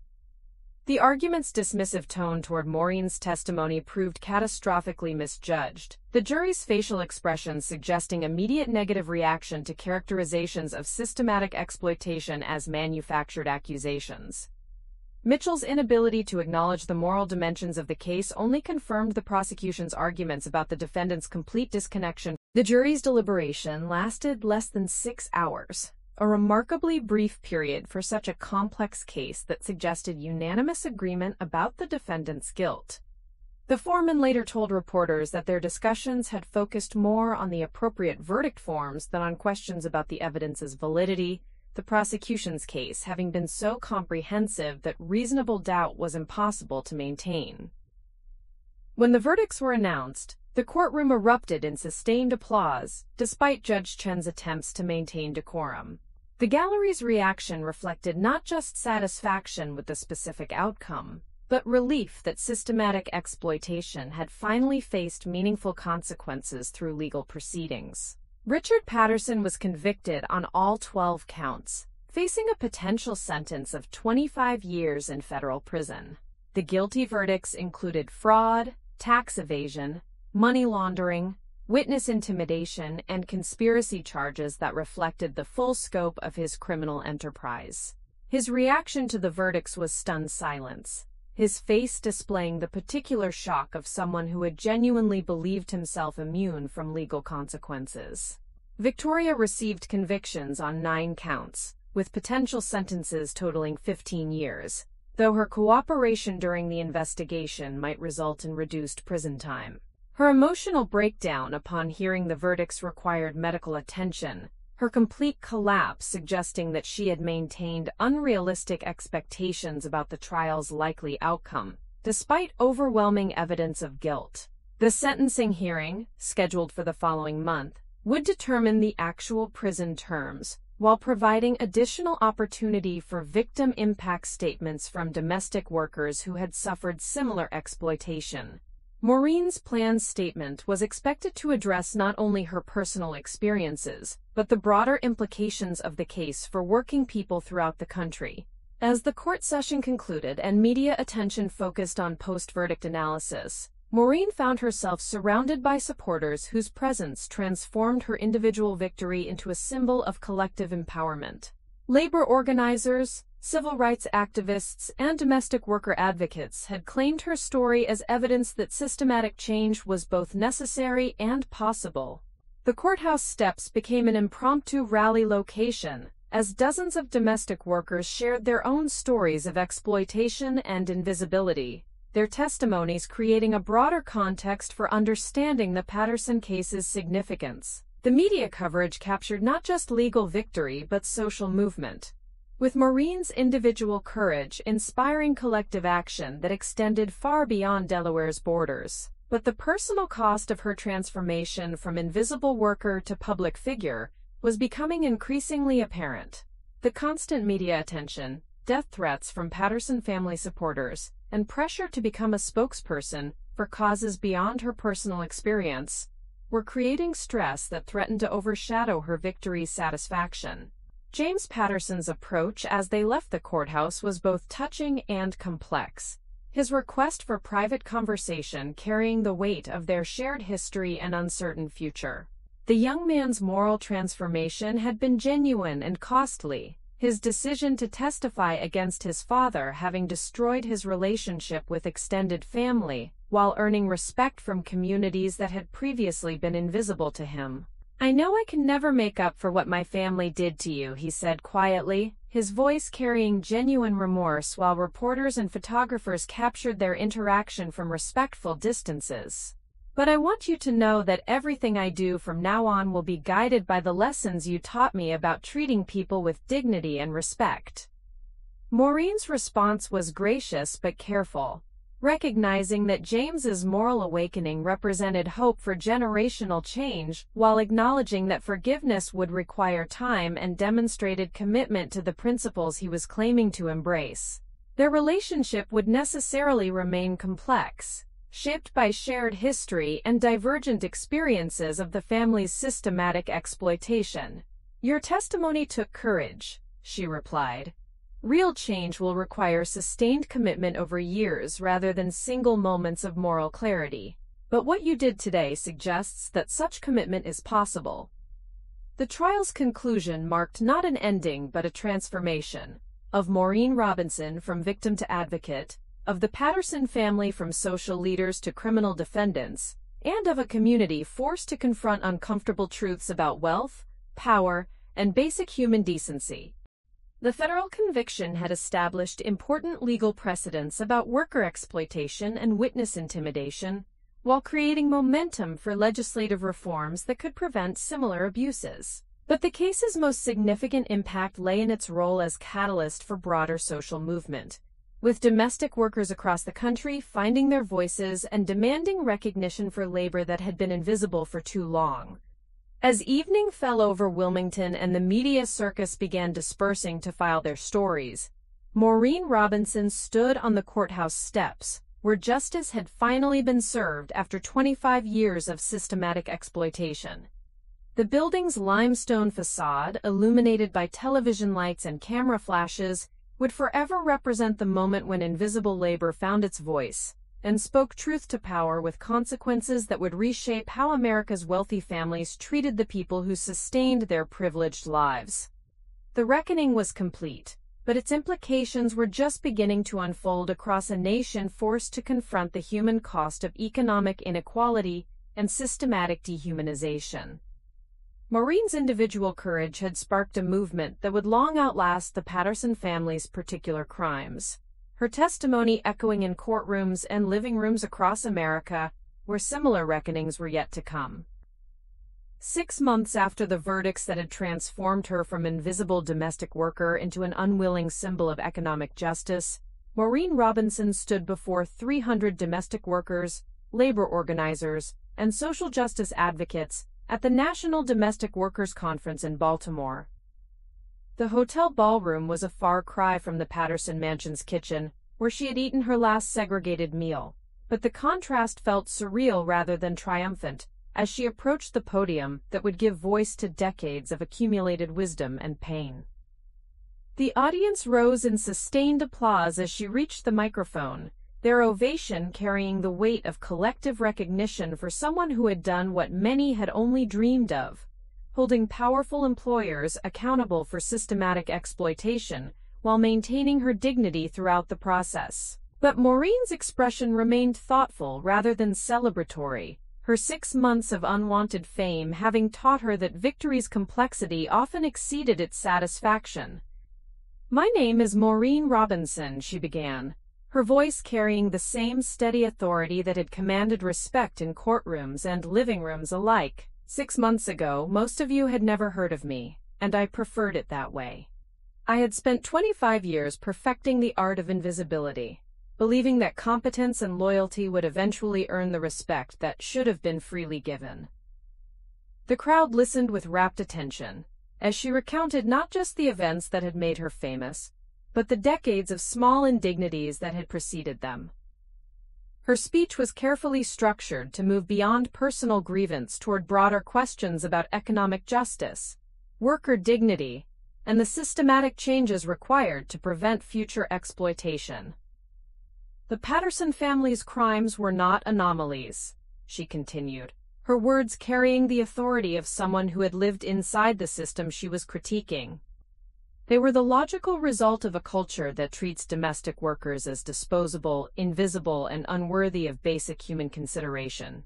The argument's dismissive tone toward Maureen's testimony proved catastrophically misjudged, the jury's facial expressions suggesting immediate negative reaction to characterizations of systematic exploitation as manufactured accusations. Mitchell's inability to acknowledge the moral dimensions of the case only confirmed the prosecution's arguments about the defendant's complete disconnection. The jury's deliberation lasted less than 6 hours, a remarkably brief period for such a complex case that suggested unanimous agreement about the defendant's guilt. The foreman later told reporters that their discussions had focused more on the appropriate verdict forms than on questions about the evidence's validity, the prosecution's case having been so comprehensive that reasonable doubt was impossible to maintain. When the verdicts were announced, the courtroom erupted in sustained applause, despite Judge Chen's attempts to maintain decorum. The gallery's reaction reflected not just satisfaction with the specific outcome, but relief that systematic exploitation had finally faced meaningful consequences through legal proceedings. Richard Patterson was convicted on all 12 counts, facing a potential sentence of 25 years in federal prison. The guilty verdicts included fraud, tax evasion, money laundering, witness intimidation, and conspiracy charges that reflected the full scope of his criminal enterprise. His reaction to the verdicts was stunned silence, his face displaying the particular shock of someone who had genuinely believed himself immune from legal consequences. Victoria received convictions on 9 counts, with potential sentences totaling 15 years, though her cooperation during the investigation might result in reduced prison time. Her emotional breakdown upon hearing the verdicts required medical attention, her complete collapse suggesting that she had maintained unrealistic expectations about the trial's likely outcome, despite overwhelming evidence of guilt. The sentencing hearing, scheduled for the following month, would determine the actual prison terms, while providing additional opportunity for victim impact statements from domestic workers who had suffered similar exploitation. Maureen's planned statement was expected to address not only her personal experiences, but the broader implications of the case for working people throughout the country. As the court session concluded and media attention focused on post-verdict analysis, Maureen found herself surrounded by supporters whose presence transformed her individual victory into a symbol of collective empowerment. Labor organizers, civil rights activists, and domestic worker advocates had claimed her story as evidence that systematic change was both necessary and possible. The courthouse steps became an impromptu rally location, as dozens of domestic workers shared their own stories of exploitation and invisibility. their testimonies creating a broader context for understanding the Patterson case's significance. The media coverage captured not just legal victory but social movement, with Maureen's individual courage inspiring collective action that extended far beyond Delaware's borders. But the personal cost of her transformation from invisible worker to public figure was becoming increasingly apparent. The constant media attention, death threats from Patterson family supporters, and pressure to become a spokesperson for causes beyond her personal experience were creating stress that threatened to overshadow her victory's satisfaction. James Patterson's approach as they left the courthouse was both touching and complex, his request for private conversation carrying the weight of their shared history and uncertain future. The young man's moral transformation had been genuine and costly, his decision to testify against his father having destroyed his relationship with extended family, while earning respect from communities that had previously been invisible to him. "I know I can never make up for what my family did to you," he said quietly, his voice carrying genuine remorse while reporters and photographers captured their interaction from respectful distances. "But I want you to know that everything I do from now on will be guided by the lessons you taught me about treating people with dignity and respect." Maureen's response was gracious but careful, recognizing that James's moral awakening represented hope for generational change, while acknowledging that forgiveness would require time and demonstrated commitment to the principles he was claiming to embrace. Their relationship would necessarily remain complex, shaped by shared history and divergent experiences of the family's systematic exploitation. "Your testimony took courage," she replied. "Real change will require sustained commitment over years rather than single moments of moral clarity. But what you did today suggests that such commitment is possible." The trial's conclusion marked not an ending but a transformation, of Maureen Robinson from victim to advocate, of the Patterson family from social leaders to criminal defendants, and of a community forced to confront uncomfortable truths about wealth, power, and basic human decency. The federal conviction had established important legal precedents about worker exploitation and witness intimidation, while creating momentum for legislative reforms that could prevent similar abuses. But the case's most significant impact lay in its role as catalyst for broader social movement, with domestic workers across the country finding their voices and demanding recognition for labor that had been invisible for too long. As evening fell over Wilmington and the media circus began dispersing to file their stories, Maureen Robinson stood on the courthouse steps, where justice had finally been served after 25 years of systematic exploitation. The building's limestone facade, illuminated by television lights and camera flashes, would forever represent the moment when invisible labor found its voice and spoke truth to power with consequences that would reshape how America's wealthy families treated the people who sustained their privileged lives. The reckoning was complete, but its implications were just beginning to unfold across a nation forced to confront the human cost of economic inequality and systematic dehumanization. Maureen's individual courage had sparked a movement that would long outlast the Patterson family's particular crimes, her testimony echoing in courtrooms and living rooms across America, where similar reckonings were yet to come. 6 months after the verdicts that had transformed her from invisible domestic worker into an unwilling symbol of economic justice, Maureen Robinson stood before 300 domestic workers, labor organizers, and social justice advocates at the National Domestic Workers Conference in Baltimore. The hotel ballroom was a far cry from the Patterson mansion's kitchen, where she had eaten her last segregated meal, but the contrast felt surreal rather than triumphant as she approached the podium that would give voice to decades of accumulated wisdom and pain. The audience rose in sustained applause as she reached the microphone, their ovation carrying the weight of collective recognition for someone who had done what many had only dreamed of, holding powerful employers accountable for systematic exploitation while maintaining her dignity throughout the process. But Maureen's expression remained thoughtful rather than celebratory, her 6 months of unwanted fame having taught her that victory's complexity often exceeded its satisfaction. "My name is Maureen Robinson," she began, her voice carrying the same steady authority that had commanded respect in courtrooms and living rooms alike. 6 months ago, most of you had never heard of me, and I preferred it that way. I had spent 25 years perfecting the art of invisibility, believing that competence and loyalty would eventually earn the respect that should have been freely given. The crowd listened with rapt attention, as she recounted not just the events that had made her famous, but the decades of small indignities that had preceded them. Her speech was carefully structured to move beyond personal grievance toward broader questions about economic justice, worker dignity, and the systematic changes required to prevent future exploitation. The Patterson family's crimes were not anomalies, she continued, her words carrying the authority of someone who had lived inside the system she was critiquing. They were the logical result of a culture that treats domestic workers as disposable, invisible, and unworthy of basic human consideration.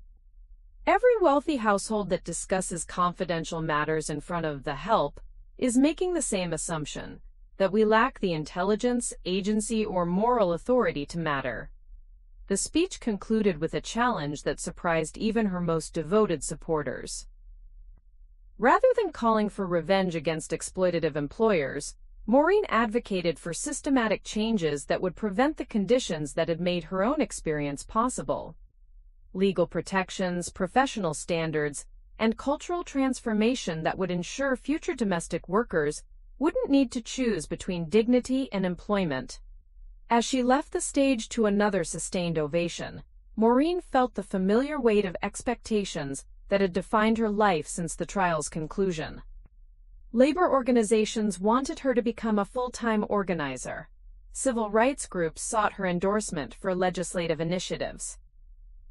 Every wealthy household that discusses confidential matters in front of the help is making the same assumption, that we lack the intelligence, agency, or moral authority to matter. The speech concluded with a challenge that surprised even her most devoted supporters. Rather than calling for revenge against exploitative employers, Maureen advocated for systematic changes that would prevent the conditions that had made her own experience possible. Legal protections, professional standards, and cultural transformation that would ensure future domestic workers wouldn't need to choose between dignity and employment. As she left the stage to another sustained ovation, Maureen felt the familiar weight of expectations that had defined her life since the trial's conclusion. Labor organizations wanted her to become a full-time organizer. Civil rights groups sought her endorsement for legislative initiatives.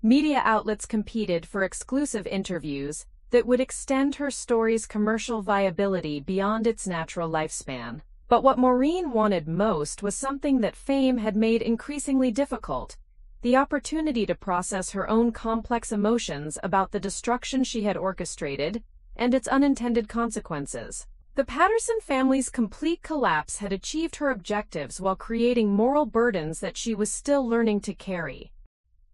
Media outlets competed for exclusive interviews that would extend her story's commercial viability beyond its natural lifespan. But what Maureen wanted most was something that fame had made increasingly difficult: the opportunity to process her own complex emotions about the destruction she had orchestrated and its unintended consequences. The Patterson family's complete collapse had achieved her objectives while creating moral burdens that she was still learning to carry.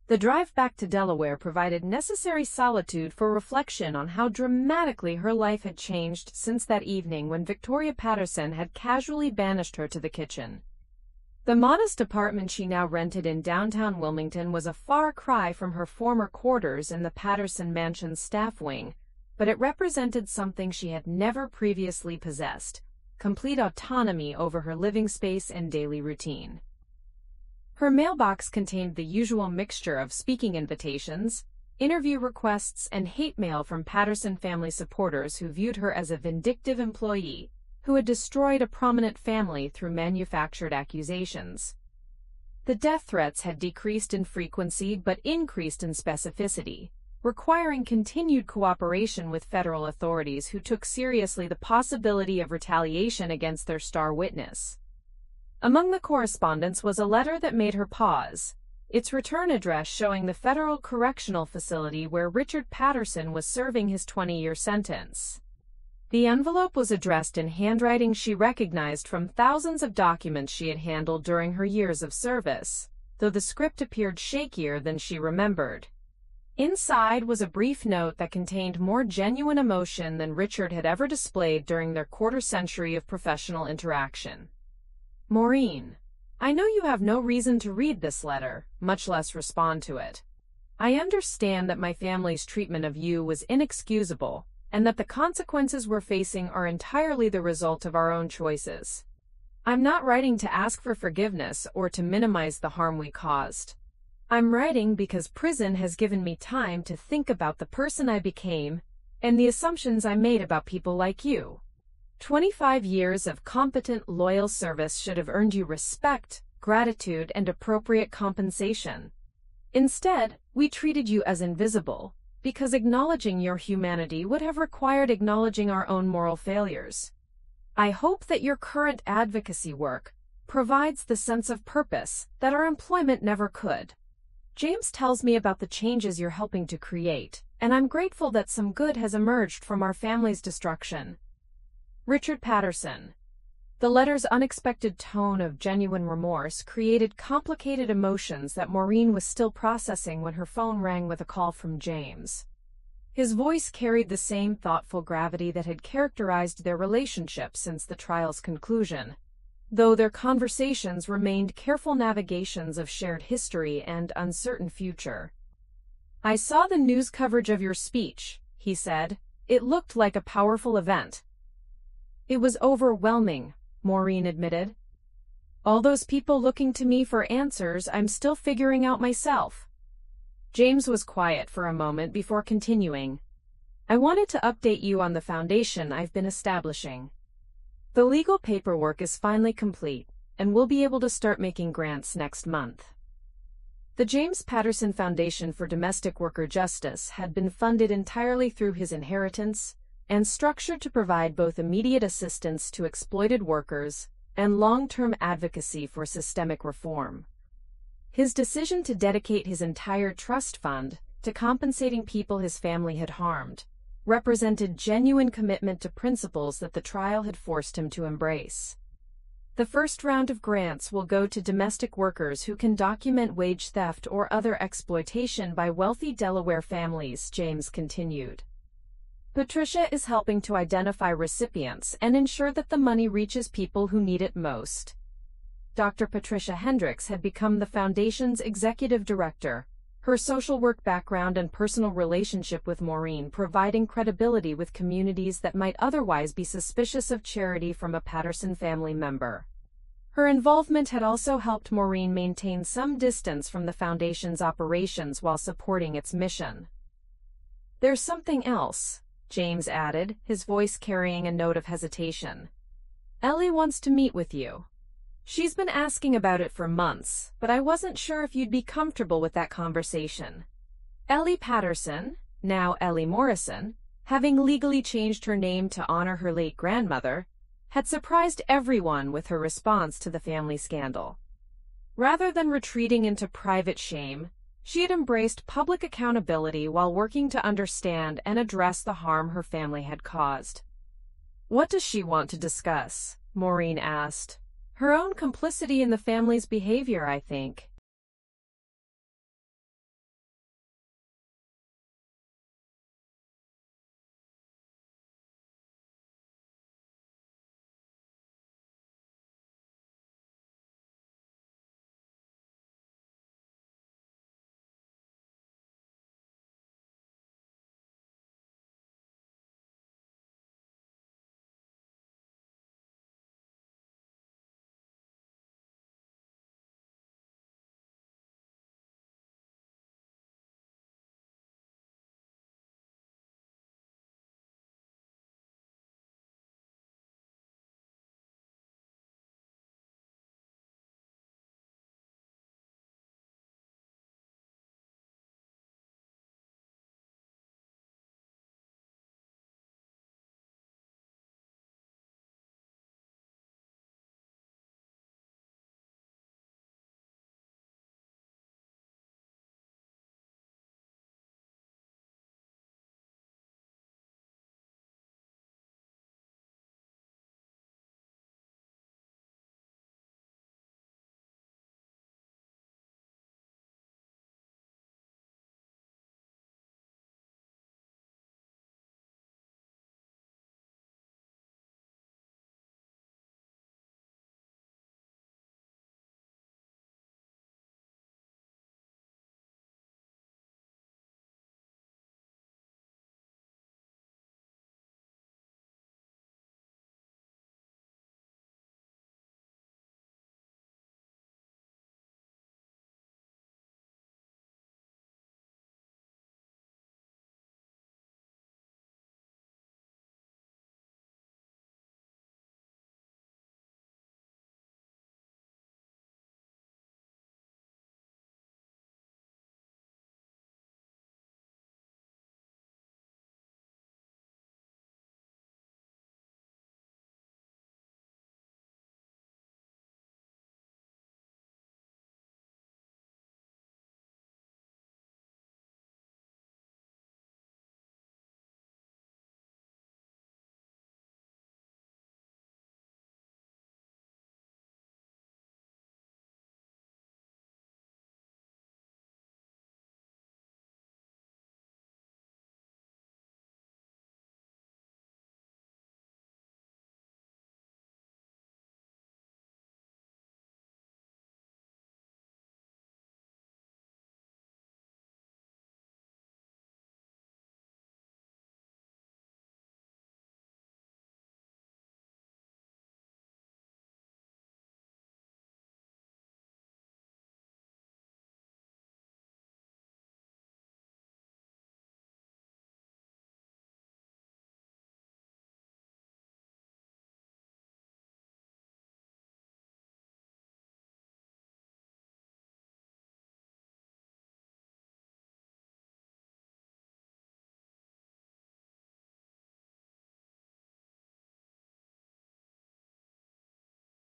The drive back to Delaware provided necessary solitude for reflection on how dramatically her life had changed since that evening when Victoria Patterson had casually banished her to the kitchen. The modest apartment she now rented in downtown Wilmington was a far cry from her former quarters in the Patterson mansion's staff wing, but it represented something she had never previously possessed: complete autonomy over her living space and daily routine. Her mailbox contained the usual mixture of speaking invitations, interview requests, and hate mail from Patterson family supporters who viewed her as a vindictive employee who had destroyed a prominent family through manufactured accusations. The death threats had decreased in frequency but increased in specificity, requiring continued cooperation with federal authorities who took seriously the possibility of retaliation against their star witness. Among the correspondence was a letter that made her pause, its return address showing the federal correctional facility where Richard Patterson was serving his 20-year sentence. The envelope was addressed in handwriting she recognized from thousands of documents she had handled during her years of service, though the script appeared shakier than she remembered. Inside was a brief note that contained more genuine emotion than Richard had ever displayed during their quarter-century of professional interaction. Maureen, I know you have no reason to read this letter, much less respond to it. I understand that my family's treatment of you was inexcusable, and that the consequences we're facing are entirely the result of our own choices. I'm not writing to ask for forgiveness or to minimize the harm we caused. I'm writing because prison has given me time to think about the person I became and the assumptions I made about people like you. 25 years of competent, loyal service should have earned you respect, gratitude, and appropriate compensation. Instead, we treated you as invisible, because acknowledging your humanity would have required acknowledging our own moral failures. I hope that your current advocacy work provides the sense of purpose that our employment never could. James tells me about the changes you're helping to create, and I'm grateful that some good has emerged from our family's destruction. Richard Patterson. The letter's unexpected tone of genuine remorse created complicated emotions that Maureen was still processing when her phone rang with a call from James. His voice carried the same thoughtful gravity that had characterized their relationship since the trial's conclusion, though their conversations remained careful navigations of shared history and uncertain future. "I saw the news coverage of your speech," he said. "It looked like a powerful event." "It was overwhelming," Maureen admitted. "All those people looking to me for answers I'm still figuring out myself." James was quiet for a moment before continuing. "I wanted to update you on the foundation I've been establishing. The legal paperwork is finally complete, and we'll be able to start making grants next month." The James Patterson Foundation for Domestic Worker Justice had been funded entirely through his inheritance and structured to provide both immediate assistance to exploited workers and long-term advocacy for systemic reform. His decision to dedicate his entire trust fund to compensating people his family had harmed represented genuine commitment to principles that the trial had forced him to embrace. "The first round of grants will go to domestic workers who can document wage theft or other exploitation by wealthy Delaware families," James continued. "Patricia is helping to identify recipients and ensure that the money reaches people who need it most." Dr. Patricia Hendricks had become the foundation's executive director, her social work background and personal relationship with Maureen providing credibility with communities that might otherwise be suspicious of charity from a Patterson family member. Her involvement had also helped Maureen maintain some distance from the foundation's operations while supporting its mission. "There's something else," James added, his voice carrying a note of hesitation. "Ellie wants to meet with you. She's been asking about it for months, but I wasn't sure if you'd be comfortable with that conversation." Ellie Patterson, now Ellie Morrison, having legally changed her name to honor her late grandmother, had surprised everyone with her response to the family scandal. Rather than retreating into private shame, she had embraced public accountability while working to understand and address the harm her family had caused. "What does she want to discuss?" Maureen asked. "Her own complicity in the family's behavior, I think."